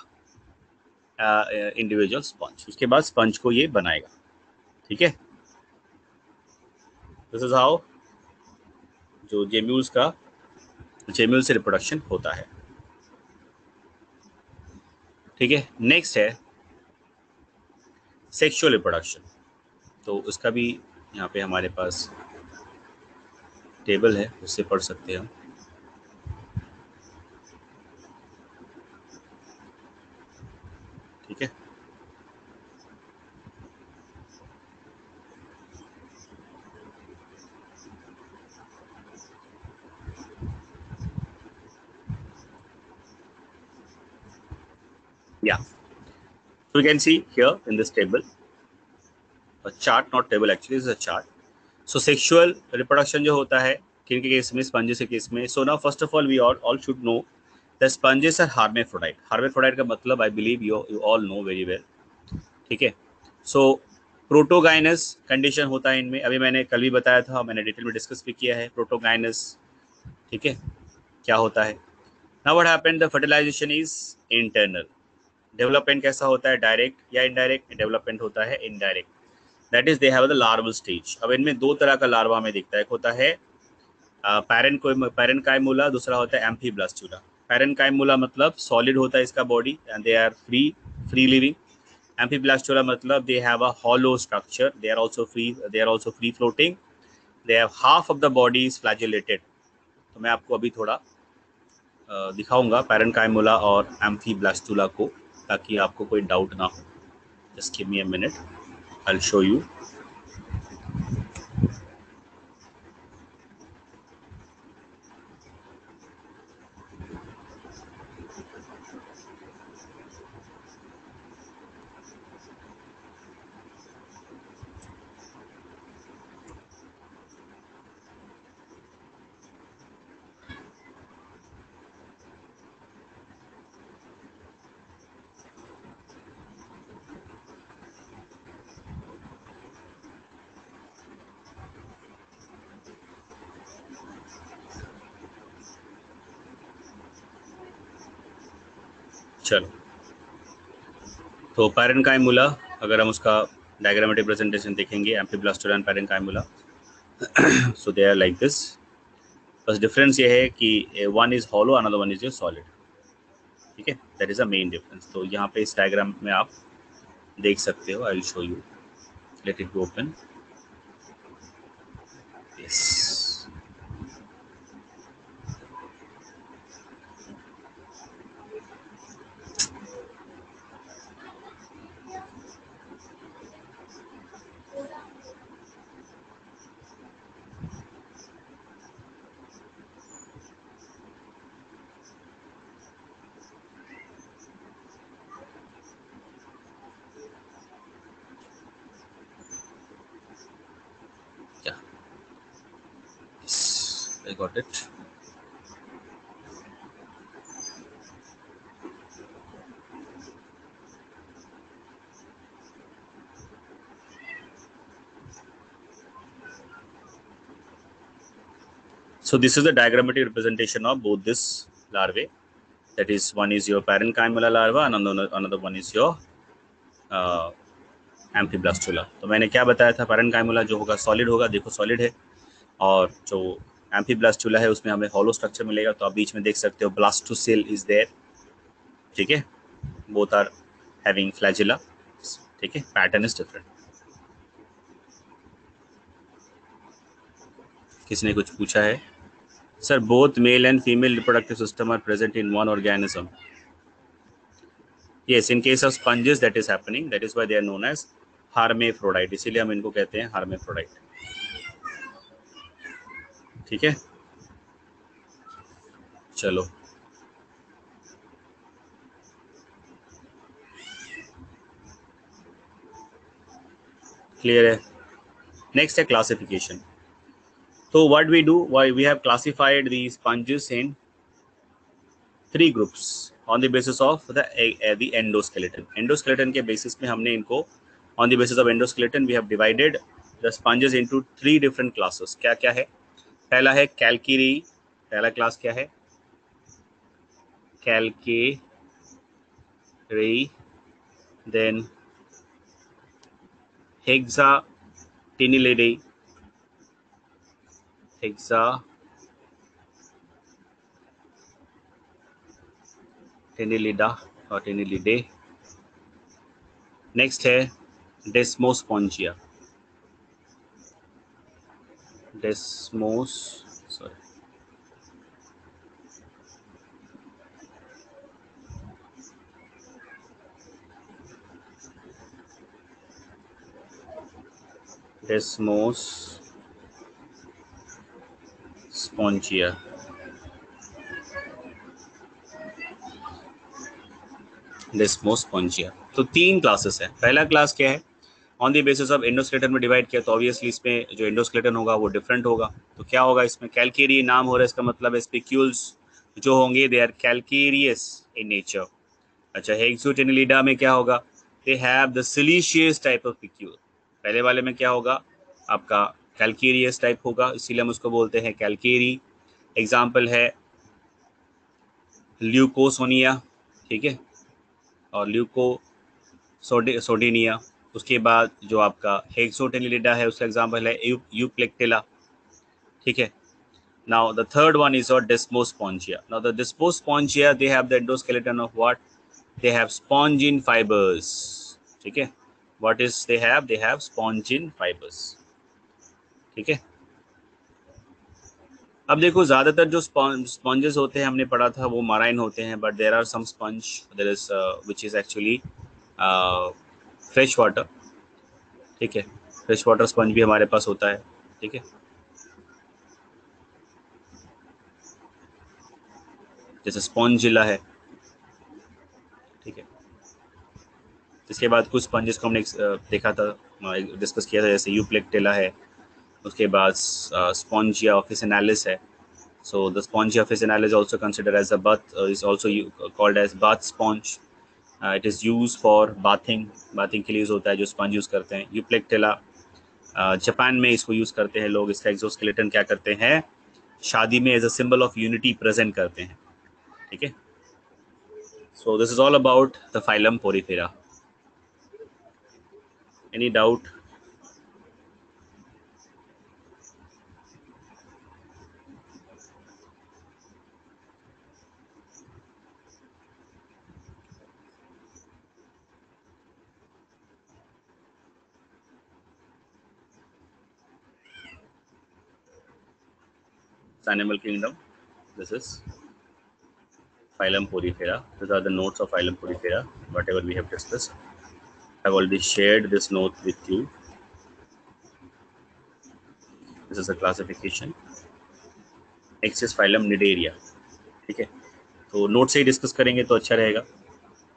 individual sponge. उसके बाद स्पंज को ये बनाएगा। ठीक है, दिस इज हाउ जो जेम्यूल्स का, जेम्यूल से रिप्रोडक्शन होता है। ठीक है, नेक्स्ट है सेक्सुअल रिप्रोडक्शन। तो उसका भी यहाँ पे हमारे पास टेबल है, उससे पढ़ सकते हैं हम। ठीक है, या so you can see here in this table a chart, not table actually, this is a chart. So sexual reproduction जो होता है किन के केस में, स्पंजेस के केस में। So now first of all we all should know that sponges are hermaphrodite. Hermaphrodite का मतलब I believe you all know very well. ठीक है, सो प्रोटोगाइनस कंडीशन होता है इनमें, अभी मैंने कल भी बताया था, मैंने डिटेल में डिस्कस भी किया है प्रोटोगाइनस। ठीक है, क्या होता है? Now what happened, the fertilization is internal. Development कैसा होता है, डायरेक्ट या इनडायरेक्ट? डेवलपमेंट होता है indirect, that is they have the larval stage. अब इनमें दो तरह का लार्वा हमें दिखता है, एक होता है पैरेनकाइमूला, दूसरा होता है एम्फीब्लास्टुला। पैरेनकाइमूला मतलब सॉलिड होता है इसका body and they are free living. Amphiblastula मतलब they have a hollow structure, they are also free floating, they have half of the body is flagellated। तो मैं आपको अभी थोड़ा दिखाऊंगा पैरेनकाइमोला और एम्फीब्लास्टुला को, ताकि आपको कोई डाउट ना हो। Just give me a minute, I will show you. चलो, तो पैरेनकाइमोला अगर हम उसका डायग्रामेटिक प्रेजेंटेशन देखेंगे, amphiblastula and parenchymula, so they are like this. बस डिफरेंस ये है कि one is hollow, another one is solid. ठीक है, that is a main difference. तो यहाँ पे इस डायग्राम में आप देख सकते हो, आई will show you, let it open. Yes, I got it. So this is the diagrammatic representation of both this larvae. That is, one is your parenchyma larva and another one is your एम्फीब्लास्टुला. तो मैंने क्या बताया था, पैरेन्काइमुला जो होगा solid होगा, देखो solid है, और जो एम्फीब्लास्टुला है उसमें हमें हॉलो स्ट्रक्चर मिलेगा. तो आप बीच में देख सकते हो ब्लास्टोसेल इज देयर. ठीक है, बोथ आर हैविंग फ्लैजिला. ठीक है, पैटर्न इज डिफरेंट. किसने कुछ पूछा है? Sir both male and female reproductive system are present in one organism. Yes, in case of sponges that is happening. That is why they are known as hermaphrodite. इसीलिए हम इनको कहते हैं hermaphrodite. ठीक है, चलो क्लियर है. नेक्स्ट है क्लासिफिकेशन. तो what we do, we have classified the sponges in 3 groups on the basis of the endoskeleton. Endoskeleton के बेसिस में हमने इनको on the basis of endoskeleton we have divided the sponges into 3 different classes. क्या क्या है? पहला है कैल्केरी. पहला क्लास क्या है? कैल्केरी. देन हेक्साटिनिलिडाe. हेक्साटिनिलिडा और टिनिलिडाe. नेक्स्ट है डेस्मोस्पोंजिया. डेस्मोस्पोंजिया. डेस्मोस्पोंजिया. तो 3 क्लासेस है. पहला क्लास क्या है? On the basis of endoskeleton में डिवाइड किया, तो ऑब्वियसली इसमें जो एंडोस्केलेटन होगा वो डिफरेंट होगा. तो क्या होगा इसमें? कैल्केरी नाम हो रहा है, इसका मतलब है स्पिक्यूल्स जो होंगे they are calcareous in nature. अच्छा, हेक्सोटिनिलिडा में क्या होगा? They have the siliceous type of spicule. पहले वाले में क्या होगा? आपका कैल्केरियस टाइप होगा, इसीलिए हम उसको बोलते हैं कैल्केरी. एग्जाम्पल है ल्यूकोसोनिया. ठीक है, और ल्यूकोसोडिनिया. उसके बाद जो आपका हेक्सोटिनिलिडा है उसका एग्जाम्पल है यूप्लेक्टिला. ठीक है. Now the third one is और demospongiae. Now the demospongiae they have the endoskeleton of what? They have spongin fibres. ठीक है, what is they have spongin fibres. ठीक है. अब देखो ज़्यादातर जो स्पॉन्जेस होते हैं हमने पढ़ा था वो मराइन होते हैं, but there are some sponge there is which is actually fresh water. ठीक है, फ्रेश वाटर स्पंज भी हमारे पास होता है. ठीक है, जैसे स्पॉन्जिला है. ठीक है, इसके बाद कुछ स्पंजेस को हमने देखा था, डिस्कस किया था, जैसे यूप्लेक्टिला है. उसके बाद स्पॉन्जिया ऑफिसिनालिस है. So the Spongia officinalis is also considered as a bath, is also called as bath sponge. It is used for bathing के लिए यूज होता है, जो स्पंज यूज करते हैं. यूप्लेक्टिला जापान में इसको यूज करते हैं लोग. इसका एक्सोस्केलेटन क्या करते हैं? शादी में as a symbol of unity present करते हैं. ठीक है. So this is all about the phylum Porifera. Any doubt? Animal kingdom. This is phylum Porifera. These are the notes of phylum Porifera, whatever we have discussed. I have already shared this note with you. This is a classification. Next is phylum Cnidaria. ठीक है, तो note से ही discuss करेंगे तो अच्छा रहेगा,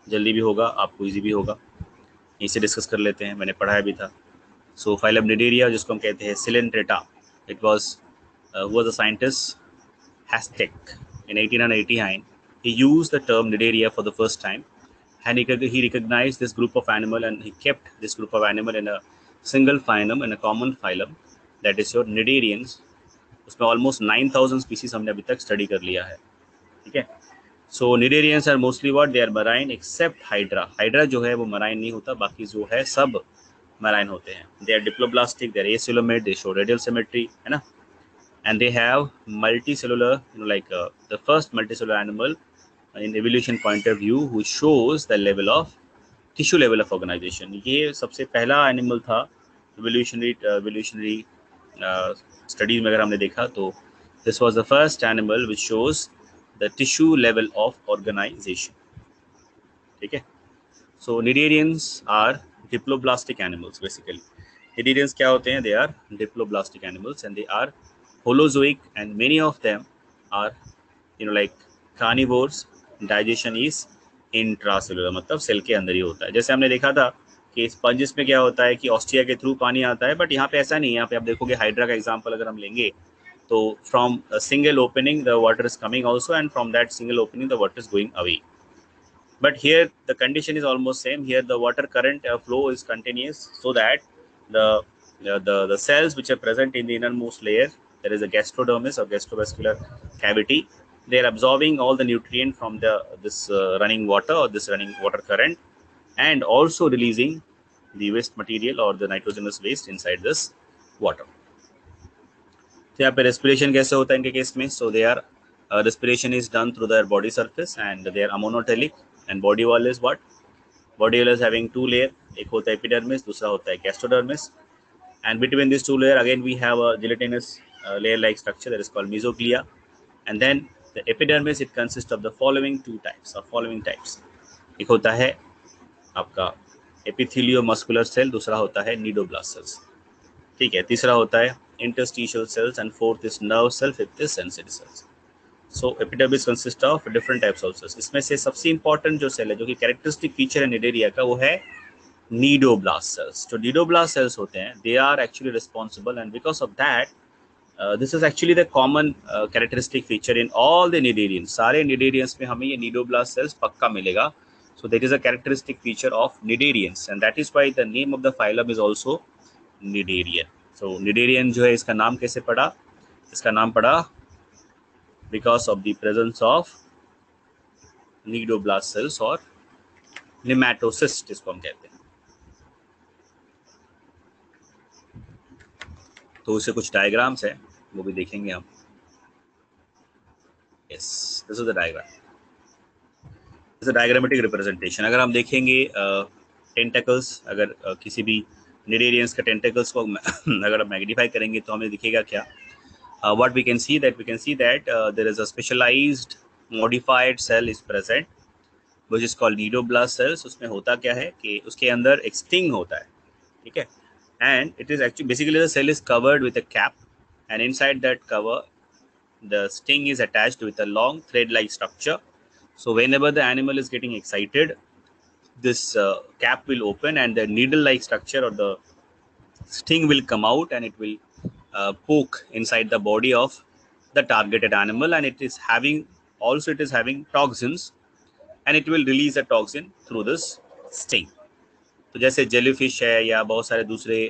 जल्दी भी होगा, आपको इजी भी होगा. यहीं से डिस्कस कर लेते हैं, मैंने पढ़ाया भी था. सो फाइलम Cnidaria जिसको हम कहते हैं Coelenterata, it was who was a scientist, Hastek, in 1889. He used the term Nidaria for the first time, and he recognized this group of animal, and he kept this group of animal in a single phylum, in a common phylum, that is your Nidarians. उसमें almost 9,000 species हमने अभी तक study कर लिया है, ठीक है. So Nidarians are mostly what, they are marine except Hydra. Hydra जो है वो marine नहीं होता, बाकी जो है सब marine होते हैं. They are diploblastic, they are acoelomate, they show radial symmetry, है ना. And they have multicellular, like the first multicellular animal in evolution point of view who shows the level of tissue level of organization. ये सबसे पहला animal था evolutionary studies में अगर हमने देखा तो this was the first animal which shows the tissue level of organization, ठीक है. So Nidarians are diploblastic animals basically. Nidarians क्या होते हैं? They are diploblastic animals and they are holozoic, and many of them are like carnivores. Digestion is intracellular, मतलब cell के अंदर ही होता है. जैसे हमने देखा था कि स्पंजेस में क्या होता है कि ऑस्ट्रिया के थ्रू पानी आता है, बट यहाँ पे ऐसा नहीं है. यहाँ पे आप देखोगे हाइड्रा का एग्जांपल अगर हम लेंगे तो from a single opening the water is coming also, and from that single opening the water is going away. But here the condition is almost same. Here the water current flow is continuous, so that the cells which are present in the innermost layer, there is a gastrodermis or gastrovascular cavity. They are absorbing all the nutrient from this running water or this running water current, and also releasing the waste material or the nitrogenous waste inside this water. तो यहाँ पे respiration कैसे होता है इनके case में? So they are respiration is done through their body surface, and they are amonotelic. And body wall is what? Body wall is having two layer. एक होता है epidermis, दूसरा होता है gastrodermis. And between these two layer again we have a gelatinous layer-like structure that is called mesoglia. And then the epidermis, it consists of the following two types or following types. एक होता है आपका epitheliomuscular cell, दूसरा होता है nidoblast cells, ठीक है. तीसरा होता है interstitial cells, and fourth is nerve cell, fifth is sensory cells. So epidermis consists of different types of cells. इसमें से सबसे important जो सेल है जो कि कैरेक्टरिस्टिक फीचर है निडेरिया का, वो है nidoblast cells. जो nidoblast cells होते हैं, they are actually responsible, and because of that this is actually the common characteristic feature in all the nidarians. सारे nidarians में हमें ये nidoblast cells पक्का मिलेगा. So that is a characteristic feature of nidarians, and that is why the name of the phylum is also Nidarian. So Nidarian जो है इसका नाम कैसे पड़ा? इसका नाम पड़ा because of the presence of nidoblast cells और nematocyst इसको हम कहते हैं. तो उसे कुछ डायग्राम्स है वो भी देखेंगे हम. Yes, this is the diagram. This is a diagrammatic representation. अगर हम देखेंगे टेंटेकल्स, अगर किसी भी निडेरियंस का टेंटेकल्स को अगर हम मैग्नीफाई करेंगे तो हमें दिखेगा क्या? What we can see that there is a specialized modified cell is present which is called nidoblast cells. उसमें होता क्या है कि उसके अंदर एक sting होता है, ठीक है, and it is actually basically the cell is covered with a cap, and inside that cover the sting is attached with a long thread-like structure. So whenever the animal is getting excited, this cap will open and the needle-like structure or the sting will come out, and it will poke inside the body of the targeted animal, and it is having toxins, and it will release a toxin through this sting. तो जैसे jellyfish है या बहुत सारे दूसरे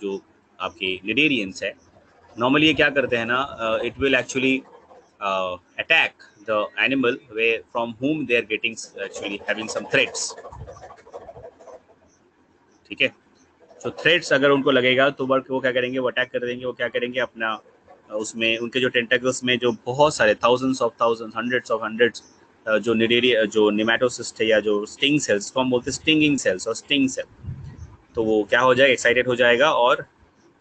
जो आपके cnidarians है, नॉर्मली ये क्या करते हैं ना, it will actually attack the animal way from whom they are getting actually having some threats, ठीक है. तो थ्रेड्स अगर उनको लगेगा तो वो क्या करेंगे, वो अटैक कर देंगे. वो क्या करेंगे, अपना उसमें उनके जो टेंटेकल्स में जो बहुत सारे thousands, hundreds जो निमेटोसिस्ट है या जो स्टिंग सेल्स को हम बोलते हैं स्टिंगिंग सेल्स और स्टिंग सेल, तो वो क्या हो जाएगा, एक्साइटेड हो जाएगा और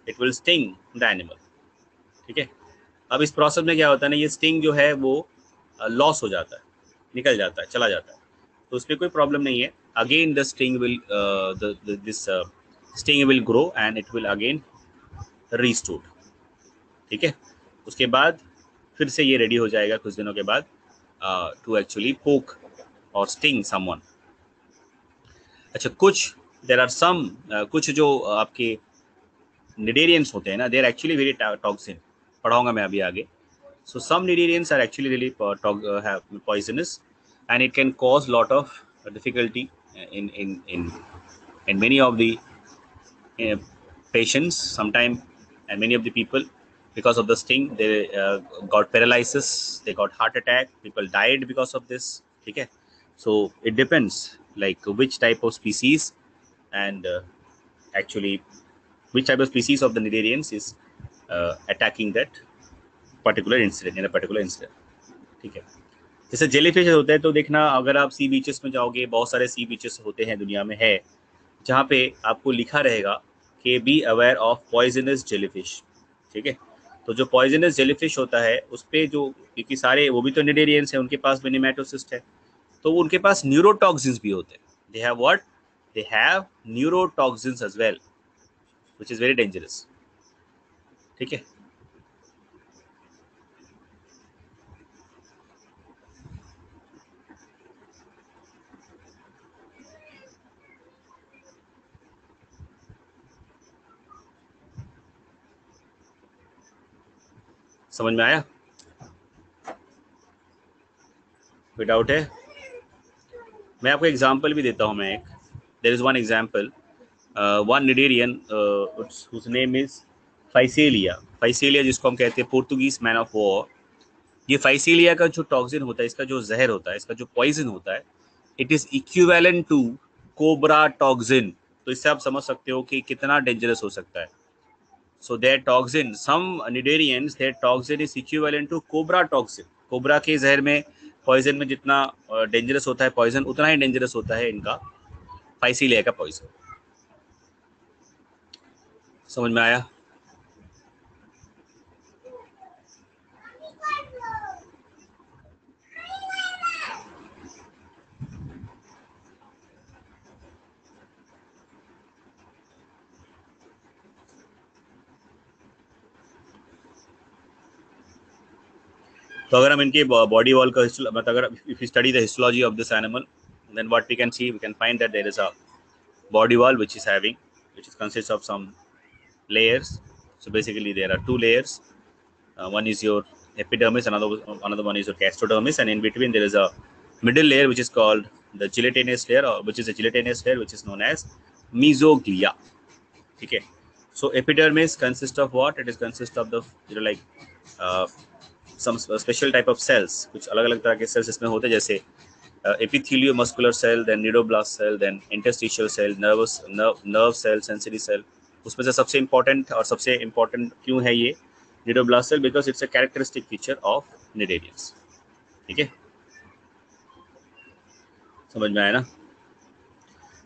it will sting the animal, ठीक है. अब इस प्रोसेस में क्या होता है ना, ये स्टिंग जो है वो लॉस हो जाता है, निकल जाता है, चला जाता है, तो उस पर कोई प्रॉब्लम नहीं है. Again the sting will this sting will grow and it will again restored, ठीक है. उसके बाद फिर से ये रेडी हो जाएगा कुछ दिनों के बाद to actually poke or sting someone. अच्छा, कुछ there are some कुछ जो आपके निडेरियंस होते हैं ना, they are actually very toxic. पढ़ाऊंगा मैं अभी आगे. So some Nidarians are actually really have poisonous, and it can cause lot of difficulty in many of the uh, patients sometime, and many of the people, because of the sting they got paralysis, they got heart attack, people died because of this. Okay, so it depends like which type of species, and actually which type of species of the Nidarians is attacking that particular incident in a particular incident. ठीक है. जैसे jellyfish होते हैं तो देखना, अगर आप sea beaches में जाओगे, बहुत सारे सी बीचेस होते हैं दुनिया में है जहाँ पे आपको लिखा रहेगा कि be aware of poisonous jellyfish. ठीक है. तो जो पॉइजनस जेलीफिश होता है उस पे जो, क्योंकि सारे वो भी तो निडेरियंस हैं, उनके पास भी नेमेटोसिस्ट है, तो उनके पास न्यूरोटॉक्सिन्स भी होते हैं. They have what, they have neurotoxins as well, which is very dangerous. ठीक है. समझ में आया? कोई डाउट है? मैं आपको एग्जांपल भी देता हूँ. मैं एक, there is one example, one cnidarian whose name is Physalia. Physalia जिसको हम कहते हैं पोर्तुगीज मैन ऑफ वॉर. ये फाइसेलिया का जो टॉक्सिन होता है, इसका जो जहर होता है, इसका जो पॉइजन होता है, it is equivalent to cobra toxin. तो इससे आप समझ सकते हो कि कितना डेंजरस हो सकता है. So their toxin, some cnidarians, their toxin is equivalent to cobra toxin. Cobra के जहर में, पॉइजन में जितना डेंजरस होता है पॉइजन, उतना ही डेंजरस होता है इनका फाइसीलिया का पॉइजन. समझ में आया? तो अगर हम इनके बॉडी वॉल का मतलब अगर if you study the histology of this animal, then what we can see, we can find that there is a body wall which is consists of some layers. So basically there are two layers. One is your epidermis, another one is your gastrodermis, and in between there is a middle layer which is called the gelatinous layer, or which is a gelatinous layer which is known as mesoglia. Okay. So epidermis consists of what? It is consists of the like some special type of cells. कुछ अलग अलग तरह के cells इसमें होते हैं, जैसे epitheliomuscular cell, then nidoblast cell, then interstitial cell, nerve cell, sensory cell. उसमें से सबसे important और सबसे important क्यों है ये nidoblast cell? Because it's a characteristic feature of nidarians. ठीक है, समझ में आया ना?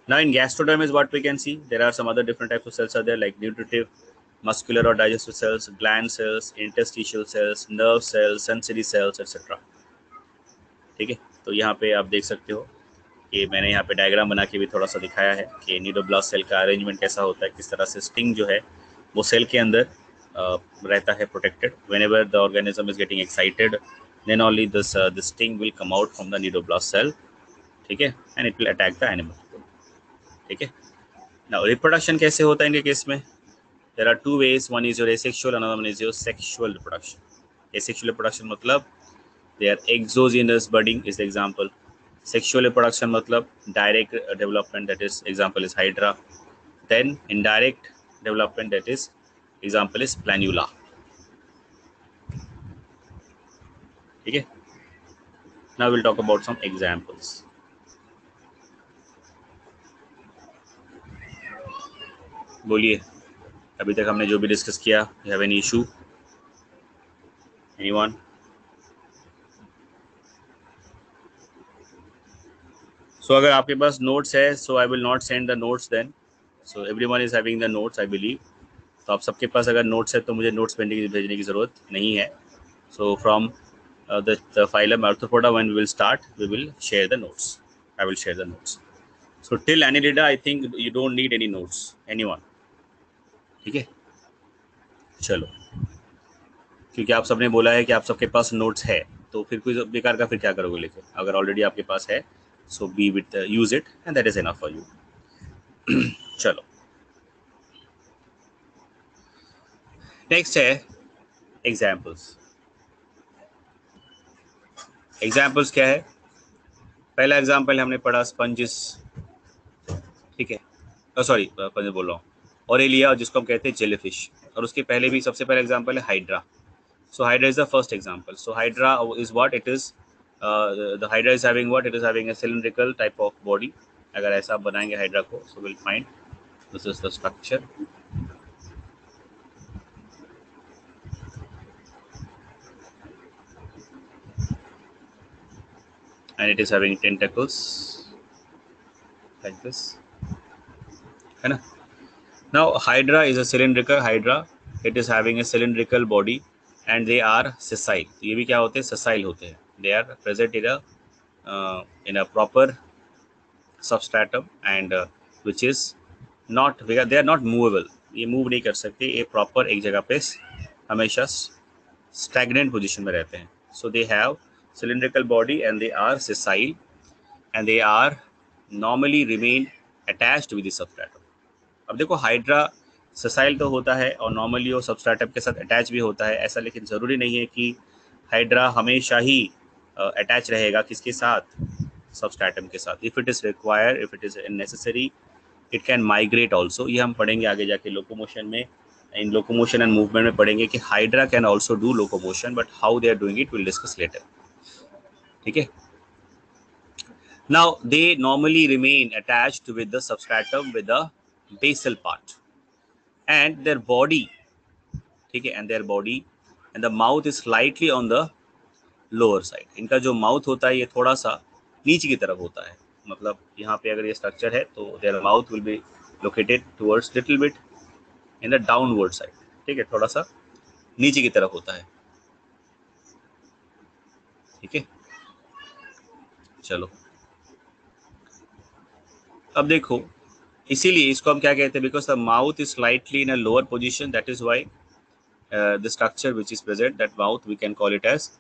Now in gastrodermis, what we can see, there are some other different types of cells are there, like nutritive, muscular or digestive cells, gland cells, interstitial cells, nerve cells, sensory cells, etc. ठीक है. तो यहाँ पे आप देख सकते हो कि मैंने यहाँ पे डायग्राम बना के भी थोड़ा सा दिखाया है कि निडोब्लास्ट सेल का अरेंजमेंट कैसा होता है, किस तरह से स्टिंग जो है वो सेल के अंदर रहता है protected. Whenever the organism is getting excited, then only this sting will come out from the cnidoblast cell. ठीक है, and it will attack the animal. ठीक है. नाउ रिप्रोडक्शन कैसे होता है इनके केस में? There are two ways. One is your asexual, another one is your sexual reproduction. Asexual reproduction मतलब they are exogenous budding is the example. Sexual reproduction matlab direct development, that is example is hydra. Then indirect development, that is example is planula. ठीक है. Now we'll talk about some examples. बोलिए, अभी तक हमने जो भी discuss किया, you have any issue? Anyone? So अगर आपके पास नोट्स है, so I will not send the notes then. So everyone is having the notes, I believe. तो आप सबके पास अगर नोट्स है तो मुझे नोट्स भेजने की ज़रूरत नहीं है. So from the phylum Arthropoda, when we will start, we will share the notes. I will share the notes. So till Annelida, I think you don't need any notes. Anyone? ठीक है, चलो. क्योंकि आप सबने बोला है कि आप सबके पास नोट्स है, तो फिर कोई बेकार का फिर क्या करोगे लेके? अगर ऑलरेडी आपके पास है, so be with use it, and that is enough for you. चलो, नेक्स्ट है एग्जाम्पल्स क्या है? पहला एग्जाम्पल हमने पढ़ा स्पंजिस, ठीक है, सॉरी पंज बोल रहा हूँ, ऑरेलिया जिसको हम कहते हैं जेलीफिश, और उसके पहले भी सबसे पहला एग्जाम्पल है hydra. So hydra is the first example. So hydra is what it is. The hydra is having what? It is having a cylindrical type of body. अगर ऐसा आप बनाएंगे हाइड्रा को, so we'll find this is the structure. And it is having tentacles like this, है ना? Now hydra is a cylindrical hydra. It is having a cylindrical body and they are sessile. ये भी क्या होते हैं? Sessile होते हैं. They are present in a proper substratum and which is not, they are not movable. ये move नहीं कर सकते, ये प्रॉपर एक जगह पे हमेशा स्टैग्नेंट पोजीशन में रहते हैं. So they have cylindrical body and they are sessile and they are normally remain attached with the substratum. अब देखो हाइड्रा सेसाइल तो होता है और नॉर्मली वो सबस्ट्रेटम के साथ अटैच भी होता है, ऐसा लेकिन ज़रूरी नहीं है कि हाइड्रा हमेशा ही अटैच रहेगा किसके साथ? सबस्ट्रेटम के साथ. If it is require, if it is necessary, it can migrate also. ये हम पढ़ेंगे आगे जाके लोकोमोशन में, इन लोकोमोशन एंड मूवमेंट में पढ़ेंगे कि hydra can also do locomotion, but how they are doing it will discuss later. ठीक है. Now they normally remain attached with the substratum with the basal part and their body, ठीक है, and their body and the mouth is slightly on the lower side. इनका जो mouth होता है ये थोड़ा सा नीचे की तरफ होता है. मतलब यहाँ पे अगर ये स्ट्रक्चर है तो their mouth will be located towards little bit in the downward side. ठीक है, थोड़ा सा नीचे की तरफ होता है. ठीक है, चलो अब देखो, इसीलिए इसको हम क्या कहते हैं? Because the mouth is slightly in a lower position, that is why the structure which is present, that mouth we can call it as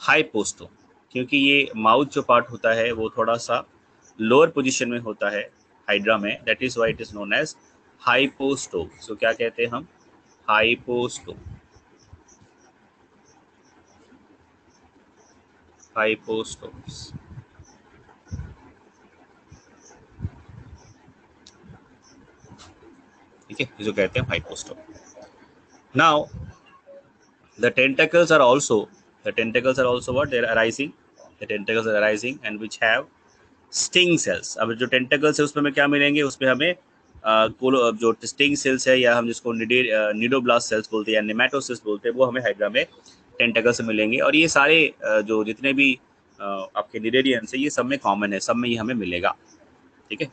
hypostome. क्योंकि ये माउथ जो पार्ट होता है वो थोड़ा सा लोअर पोजीशन में होता है हाइड्रा में, that is why it is known as hypostome. So क्या कहते हैं हम? हाइपोस्टोम. हाइपोस्टोम्स. ठीक है, जो कहते हैं hypostome. Now the tentacles are also what? They are arising, the tentacles are arising and which have sting cells. अब जो tentacles है उसमें हमें क्या मिलेंगे? उसमें हमें जो sting cells है, या हम जिसको निडोब्लास्ट सेल्स बोलते हैं या नेमेटोसिस्ट बोलते हैं, वो हमें हाइड्रा में टेंटेकल से मिलेंगे. और ये सारे जो जितने भी आपके निडेरियंस है ये सब में कॉमन है, सब में ये हमें मिलेगा. ठीक है.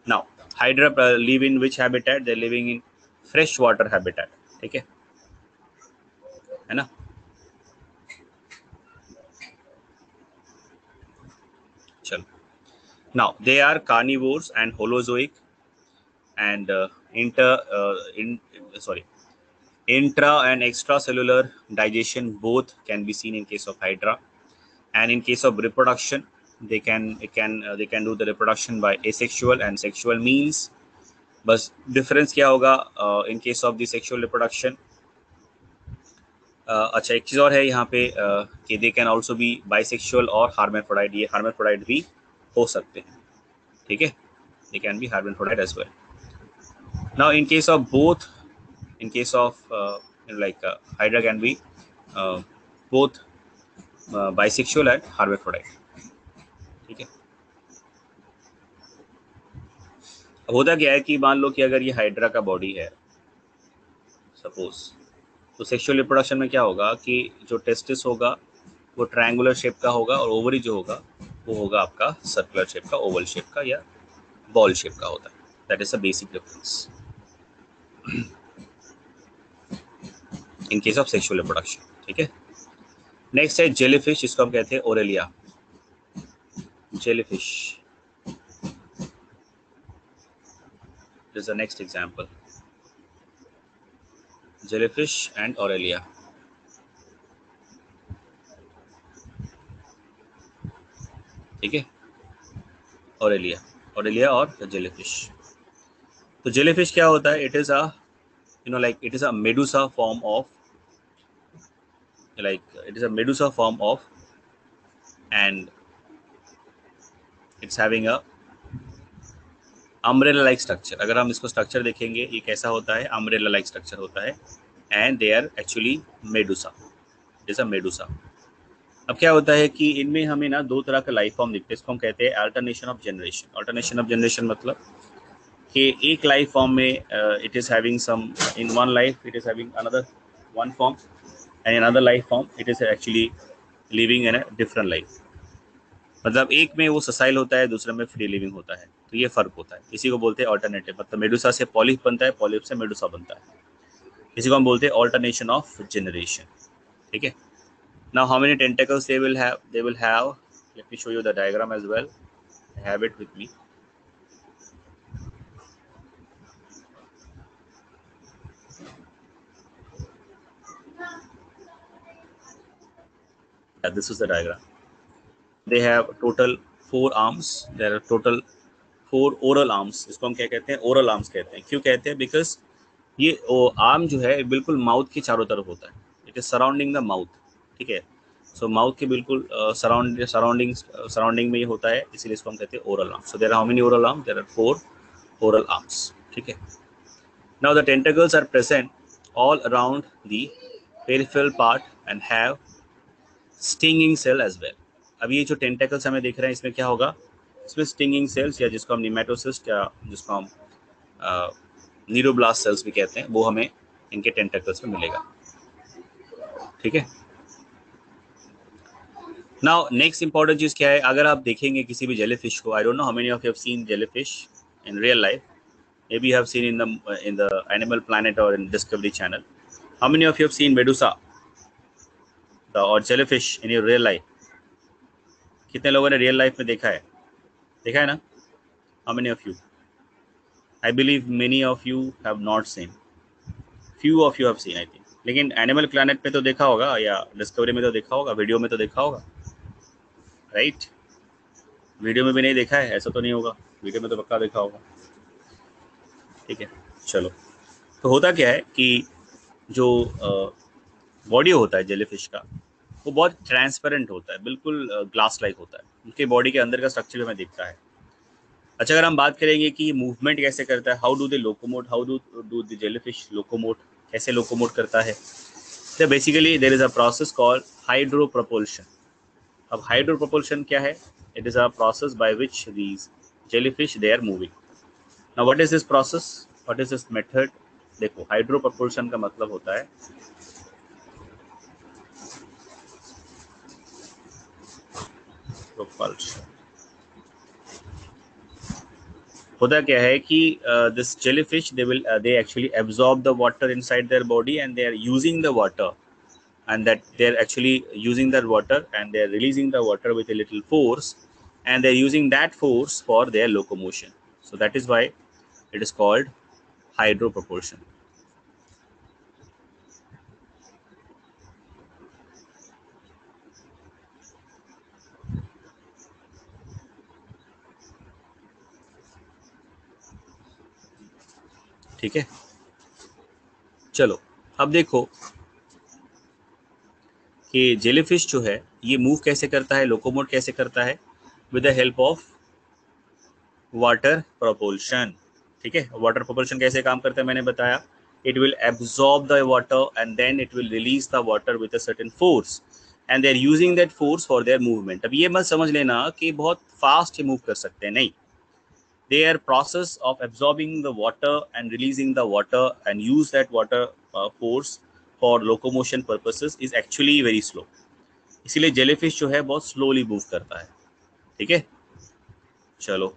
Now hydra live in which habitat? They living in fresh water habitat. ठीक है ना? चलो, now they are carnivores and holozoic and intra and extracellular digestion both can be seen in case of hydra. And in case of reproduction, they can do the reproduction by asexual and sexual means. बस difference क्या होगा in case of the sexual reproduction? अच्छा, एक चीज़ और है यहाँ पे कि they can also be bisexual और hermaphrodite. ये hermaphrodite भी हो सकते हैं. ठीक है, they can be hermaphrodite as well. Now in case of both, in case of hydra can be both bisexual and hermaphrodite. ठीक है. अब होता क्या है कि मान लो कि अगर ये हाइड्रा का बॉडी है सपोज, तो सेक्सुअल रिप्रोडक्शन में क्या होगा कि जो टेस्टिस होगा वो ट्रायंगुलर शेप का होगा और ओवरी जो होगा वो होगा आपका सर्कुलर शेप का, ओवल शेप का या बॉल शेप का होता है. That is a basic difference in case of sexual reproduction. ठीक है. नेक्स्ट है जेलीफिश, जिसको हम कहते हैं Aurelia. Jellyfish is the next example. Jellyfish and Aurelia. ठीक है, ओरेलिया और जेलीफिश. तो जेलीफिश क्या होता है? It is a it is a Medusa form of like it is a medusa form of, and it's having a umbrella like structure. अगर हम इसको स्ट्रक्चर देखेंगे ये कैसा होता है, umbrella like structure होता है, and they are actually medusa. It is a medusa. अब क्या होता है कि इनमें हमें ना दो तरह का लाइफ फॉर्म दिखते हैं, इसको हम कहते हैं alternation of generation. Alternation of generation मतलब कि एक लाइफ फॉर्म में it is having some, in one life it is having another one form, and in another life form it is actually living in a different life. मतलब एक में वो ससाइल होता है, दूसरे में फ्री लिविंग होता है. तो ये फर्क होता है, इसी को बोलते हैं ऑल्टरनेटिव. मतलब मेडुसा से पॉलिप बनता है, पॉलिप से मेडुसा बनता है, इसी को हम बोलते हैं ऑल्टरनेशन ऑफ जनरेशन. ठीक है. Now how many tentacles they will have? They will have, let me show you the diagram as well. I have it with me. Yeah, this is the diagram. They have total 4 arms. There are total 4 oral arms. इसको हम क्या कहते हैं? Oral arms कहते हैं. क्यों कहते हैं? Because ये आर्म जो है बिल्कुल माउथ के चारों तरफ होता है. It is surrounding the mouth. ठीक है. सो माउथ के बिल्कुल सराउंडिंग में ये होता है, इसीलिए इसको हम कहते हैं oral arm. So there are how many oral arms? There are 4 oral arms. ठीक है. Now the tentacles are present all around the peripheral part and have stinging cell as well. अब ये जो टेंटेकल्स हमें दिख रहे हैं इसमें क्या होगा? इसमें स्टिंगिंग सेल्स, या जिसको हम निमेटोसिस्ट या जिसको हम न्यूरोब्लास्ट सेल्स भी कहते हैं, वो हमें इनके टेंटेकल्स में मिलेगा. ठीक है. नाउ नेक्स्ट इंपॉर्टेंट चीज़ क्या है? अगर आप देखेंगे किसी भी जेलीफिश को, I don't know how many of you have seen jellyfish in real life, maybe have seen in the Animal Planet और in Discovery Channel. How many of you have seen medusa और jellyfish in your real life? कितने लोगों ने real life में देखा है? देखा है ना? How many of you? I believe many of you have not seen, few of you have scene I think. लेकिन एनिमल प्लैनेट पे तो देखा होगा, या डिस्कवरी में तो देखा होगा, वीडियो में तो देखा होगा, राइट? वीडियो में भी नहीं देखा है ऐसा तो नहीं होगा, वीडियो में तो पक्का देखा होगा. ठीक है. चलो, तो होता क्या है कि जो बॉडी होता है जेलीफिश का, वो बहुत ट्रांसपेरेंट होता है, बिल्कुल ग्लास लाइक होता है. उनके बॉडी के अंदर का स्ट्रक्चर हमें दिखता है. अच्छा, अगर हम बात करेंगे कि मूवमेंट कैसे करता है, how do they locomote, how do the jellyfish locomote, कैसे लोकोमोट करता है, तो basically there is a process called hydro propulsion. अब हाइड्रो propulsion क्या है? It is a process by which these jellyfish they are moving. Now what is this process, what is this method? देखो, hydro propulsion का मतलब होता है propulsion. होता क्या है कि this jellyfish they actually absorb the water inside their body, and they are using the water, and that they're actually using that water, and they're releasing the water with a little force, and they're using that force for their locomotion. So that is why it is called hydro propulsion. ठीक है. चलो, अब देखो कि jellyfish जो है ये move कैसे करता है, लोकोमोट कैसे करता है, with the help of water propulsion. ठीक है. वाटर propulsion कैसे काम करता है मैंने बताया. It will absorb the water and then it will release the water with a certain force, and they are using that force for their movement. अब ये मत समझ लेना कि बहुत फास्ट मूव कर सकते हैं, नहीं. Their process of absorbing the water and releasing the water and use that water force for locomotion purposes is actually very slow. इसीलिए जेलीफिश जो है बहुत स्लोली मूव करता है. ठीक है. चलो,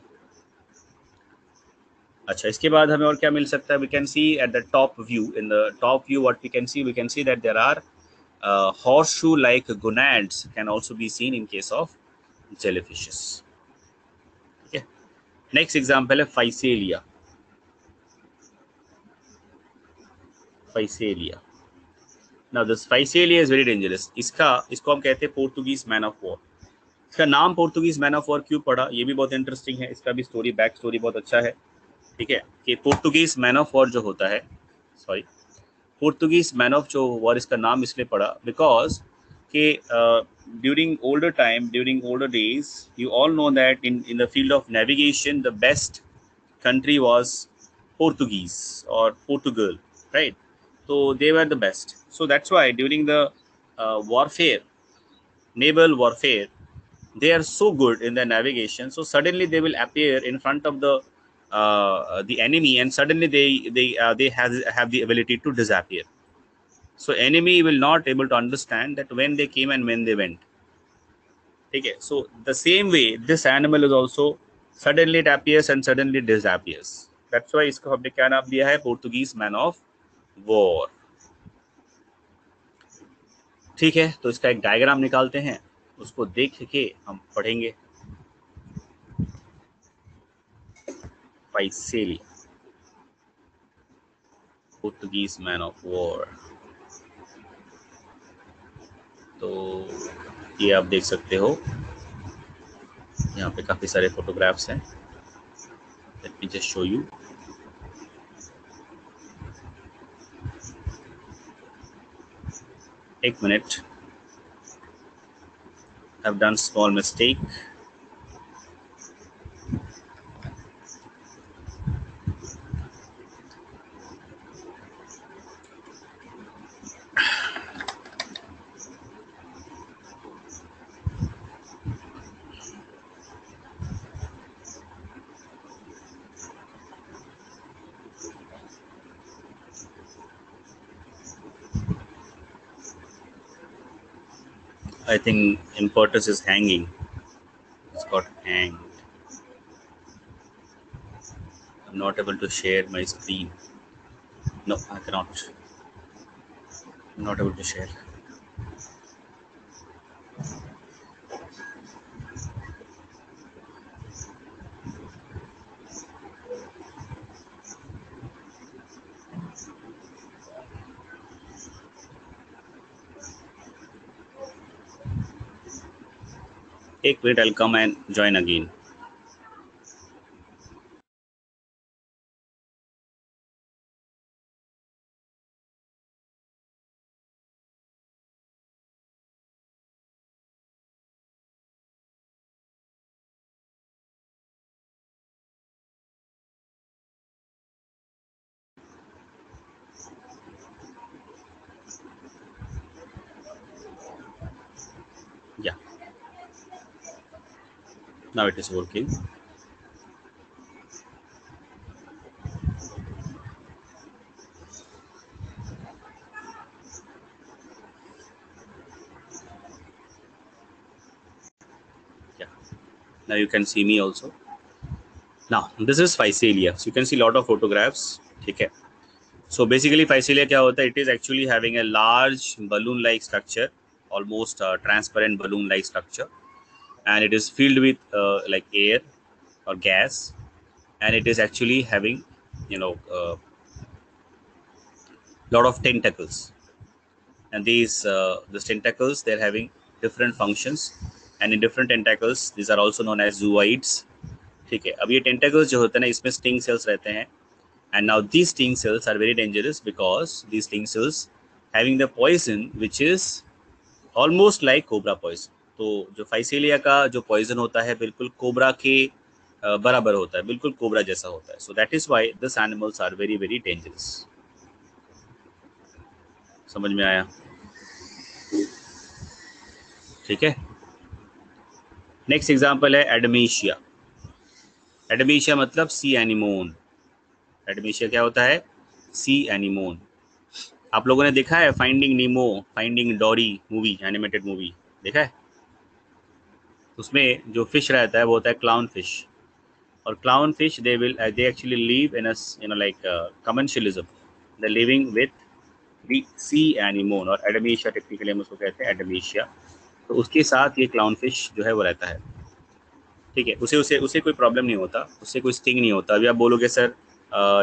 अच्छा, इसके बाद हमें और क्या मिल सकता है? We can see at the top view, in the top view what we can see that there are horseshoe like gonads can also be seen in case of jellyfishes. ठीक है. नेक्स्ट एग्जांपल है Physalia. Physalia. Now this Physalia is very dangerous. इसको हम कहते हैं Portuguese man of war. इसका नाम Portuguese man of war क्यों पड़ा, ये भी बहुत इंटरेस्टिंग है. इसका भी स्टोरी, बैक स्टोरी बहुत अच्छा है. ठीक है. कि पोर्तुगीज मैन ऑफ वॉर जो होता है, सॉरी, पोर्तुगीज मैन ऑफ जो वॉर इसका नाम इसलिए पड़ा because during older days, you all know that in the field of navigation, the best country was Portuguese or Portugal, right? So they were the best. So that's why during the warfare, naval warfare, they are so good in their navigation. So suddenly they will appear in front of the enemy, and suddenly they have the ability to disappear. So enemy will not able to understand that when they came and when they went. Okay, so the same way this animal is also suddenly it appears and suddenly disappears. That's why इसको हमने क्या नाम दिया है, Portuguese man of war. ठीक है, तो इसका एक डायग्राम निकालते हैं, उसको देख के हम पढ़ेंगे. Physalia, Portuguese man of war. तो ये आप देख सकते हो, यहाँ पे काफी सारे फोटोग्राफ्स हैं. Let me just show you. एक minute, I've done small mistake. I think Impertus is hanging. It's got hanged. I'm not able to share my screen. No, I cannot. I'm not able to share. Take wait, I'll come and join again. Yeah. Now it is working. Yeah. Now you can see me also. Now this is Physalia. So you can see a lot of photographs. Okay. So basically Physalia क्या होता है? It is actually having a large balloon-like structure, almost transparent balloon-like structure, and it is filled with like air or gas, and it is actually having, you know, lot of tentacles. And these tentacles, they're having different functions, and in different tentacles these are also known as zooids. ठीक है, अब ये tentacles जो होते हैं ना, इसमें sting cells रहते हैं, and now these sting cells are very dangerous because these sting cells having the poison which is almost like cobra poison. तो जो फाइसेलिया का जो पॉइजन होता है बिल्कुल कोबरा के बराबर होता है, बिल्कुल कोबरा जैसा होता है. So that is why this animals are very very dangerous. समझ में आया? ठीक है. नेक्स्ट एग्जांपल है एडमीशिया. एडमीशिया मतलब सी एनिमोन. एडमीशिया क्या होता है? सी एनिमोन. आप लोगों ने देखा है फाइंडिंग नीमो, फाइंडिंग डोरी मूवी, एनिमेटेड मूवी देखा है? उसमें जो फिश रहता है वो होता है क्लाउन फिश. और clown fish they actually live in a like commensalism. They're living with the sea anemone और एडमीशिया, टेक्निकली हम उसको कहते हैं एडमीशिया. तो उसके साथ ये क्लाउन फिश जो है वो रहता है. ठीक है, उसे उसे उसे कोई प्रॉब्लम नहीं होता, उससे कोई स्टिंग नहीं होता. अभी आप बोलोगे सर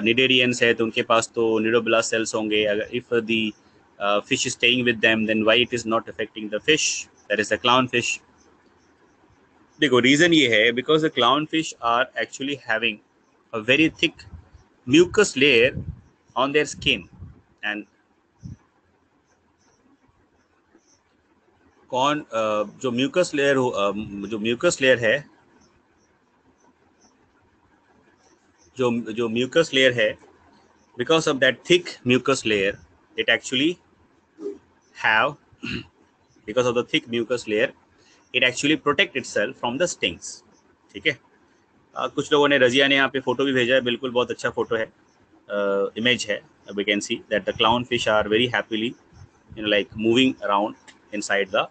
निडेरियंस है तो उनके पास तो निडोब्लास्ट सेल्स होंगे. अगर if the fish is staying with them then why it is not affecting the fish, that is the clown fish. देखो रीजन ये है because the clown fish are actually having a very thick mucus layer on their skin, and कौन जो mucus layer जो mucus layer है, जो mucus layer है, because of that thick mucus layer, it actually have because of the thick mucus layer, it actually protect itself from the stings. ठीक है. कुछ लोगों ने, रजिया ने यहाँ पे फोटो भी भेजा है, बिल्कुल बहुत अच्छा फोटो है, इमेज है. We can see that the clownfish are very happily like moving around inside the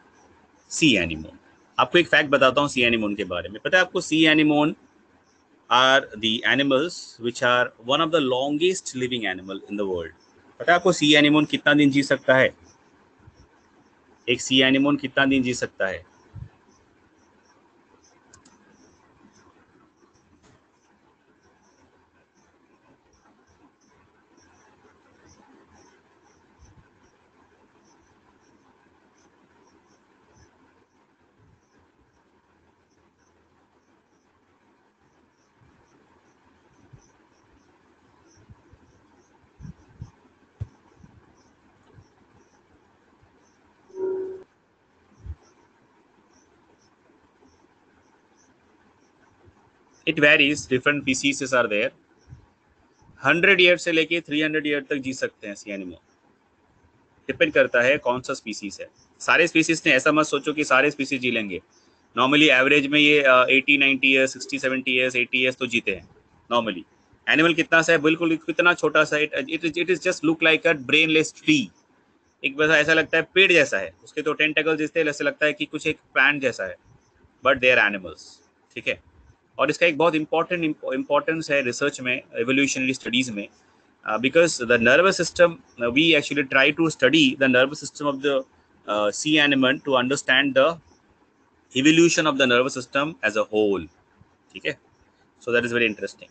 sea anemone. आपको एक फैक्ट बताता हूँ sea anemone के बारे में. पता है आपको sea anemone are the animals which are one of the longest living animal in the world. पता है आपको sea anemone कितना दिन जी सकता है? एक sea anemone कितना दिन जी सकता है? It varies, different species are there. 100 year से लेके 300 ईयर तक जी सकते हैं sea anemone. डिपेंड करता है कौन सा स्पीसीज है. सारे स्पीसीज ने, ऐसा मत सोचो कि सारे स्पीसीज जी लेंगे. नॉर्मली एवरेज में ये 80-90 ईयर्स, 60-70 ईयर्स, 80 ईयर्स तो जीते हैं नॉर्मली. एनिमल कितना सा है, बिल्कुल कितना छोटा सा, it is just look like a brainless tree. एक वैसा ऐसा लगता है पेड़ जैसा है, उसके तो टेंटेकल्स जिससे ऐसा लगता है कि कुछ एक प्लांट जैसा है, बट दे आर एनिमल्स. ठीक है. और इसका एक बहुत इम्पोर्टेंस है रिसर्च में, एवोल्यूशनरी स्टडीज में, because the nervous system, we actually try to study the nervous system of the sea anemone to understand the evolution of the nervous system as a whole. ठीक है. So that is very interesting.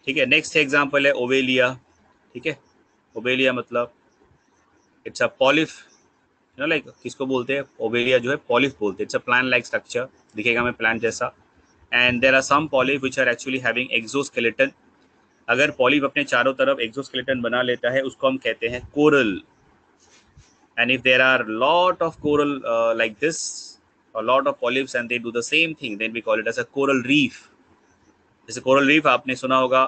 ठीक है. Next example है ओवेलिया. ठीक है. ओवेलिया मतलब it's a पॉलिफ, like किसको बोलते हैं, ओवेलिया जो है पॉलिफ बोलते हैं. It's a plant like structure, दिखेगा हमें प्लांट जैसा. And there are some polyp which are actually having exoskeleton. अगर पॉलिप अपने चारों तरफ एक्सोस्केलेटन बना लेता है, उसको हम कहते हैं coral. And if there are lot of coral like this, a lot of polyps, and they do the same thing, then we call it as a coral reef. जैसे coral reef आपने सुना होगा,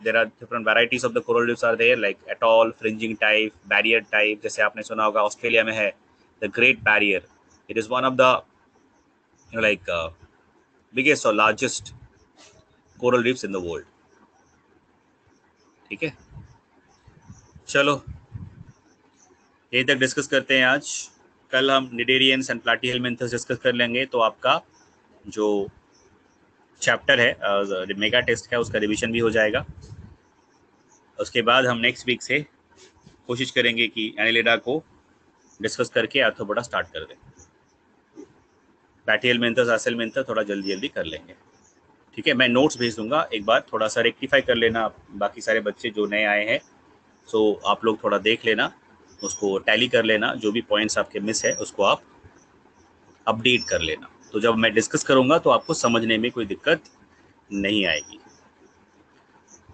there are different varieties of the coral reefs are there, like atoll, fringing type, barrier type. जैसे आपने सुना होगा Australia में है the Great Barrier. It is one of the like biggest or largest coral reefs in the world. ठीक है. चलो यही तक डिस्कस करते हैं आज. कल हम निडेरियंस एंड प्लाटीहेलमिंथस डिस्कस कर लेंगे, तो आपका जो चैप्टर है मेगा टेस्ट है उसका रिवीजन भी हो जाएगा. उसके बाद हम नेक्स्ट वीक से कोशिश करेंगे कि एनिलिडा को डिस्कस करके आर्थ्रोपोडा स्टार्ट कर दें. प्लाटीहेलमिंथस, आसेलमिंथस थोड़ा जल्दी कर लेंगे. ठीक है. मैं नोट्स भेज दूंगा, एक बार थोड़ा सा रेक्टिफाई कर लेना बाकी सारे बच्चे जो नए आए हैं. सो आप लोग थोड़ा देख लेना, उसको टैली कर लेना, जो भी पॉइंट्स आपके मिस है उसको आप अपडेट कर लेना. तो जब मैं डिस्कस करूंगा तो आपको समझने में कोई दिक्कत नहीं आएगी.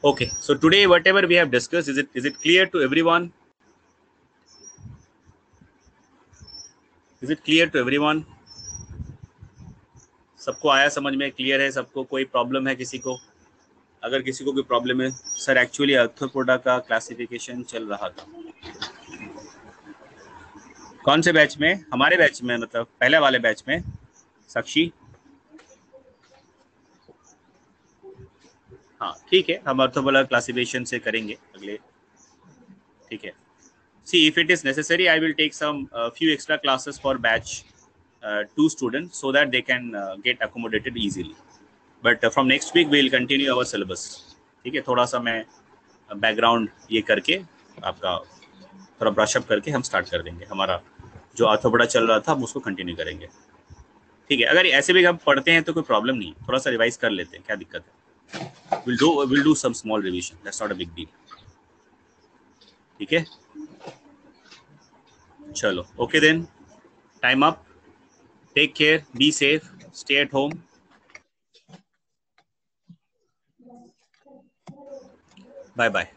Okay. So today whatever we have discussed, is it clear to everyone? Is it clear to everyone? सबको आया समझ में? क्लियर है सबको? कोई प्रॉब्लम है किसी को? अगर किसी को कोई प्रॉब्लम है, सर एक्चुअली आर्थ्रोपोडा का क्लासिफिकेशन चल रहा था. कौन से बैच में? हमारे बैच में, मतलब पहले वाले बैच में. साक्षी, हाँ ठीक है, हम आर्थ्रोपोडा क्लासिफिकेशन से करेंगे अगले. ठीक है. See, if it is necessary, I will take some few extra classes for batch 2 students so that they can get accommodated easily. But from next week we will continue our syllabus. ठीक है. थोड़ा सा मैं background ये करके आपका थोड़ा brush-up करके हम स्टार्ट कर देंगे. हमारा जो आर्थ्रोपोडा चल रहा था हम उसको कंटिन्यू करेंगे. ठीक है. अगर ऐसे भी हम पढ़ते हैं तो कोई प्रॉब्लम नहीं, थोड़ा सा रिवाइज कर लेते हैं, क्या दिक्कत है. we'll do some small revision, that's not a big deal. ठीक है. चलो, okay then, time up. Take care, be safe, stay at home. Bye bye.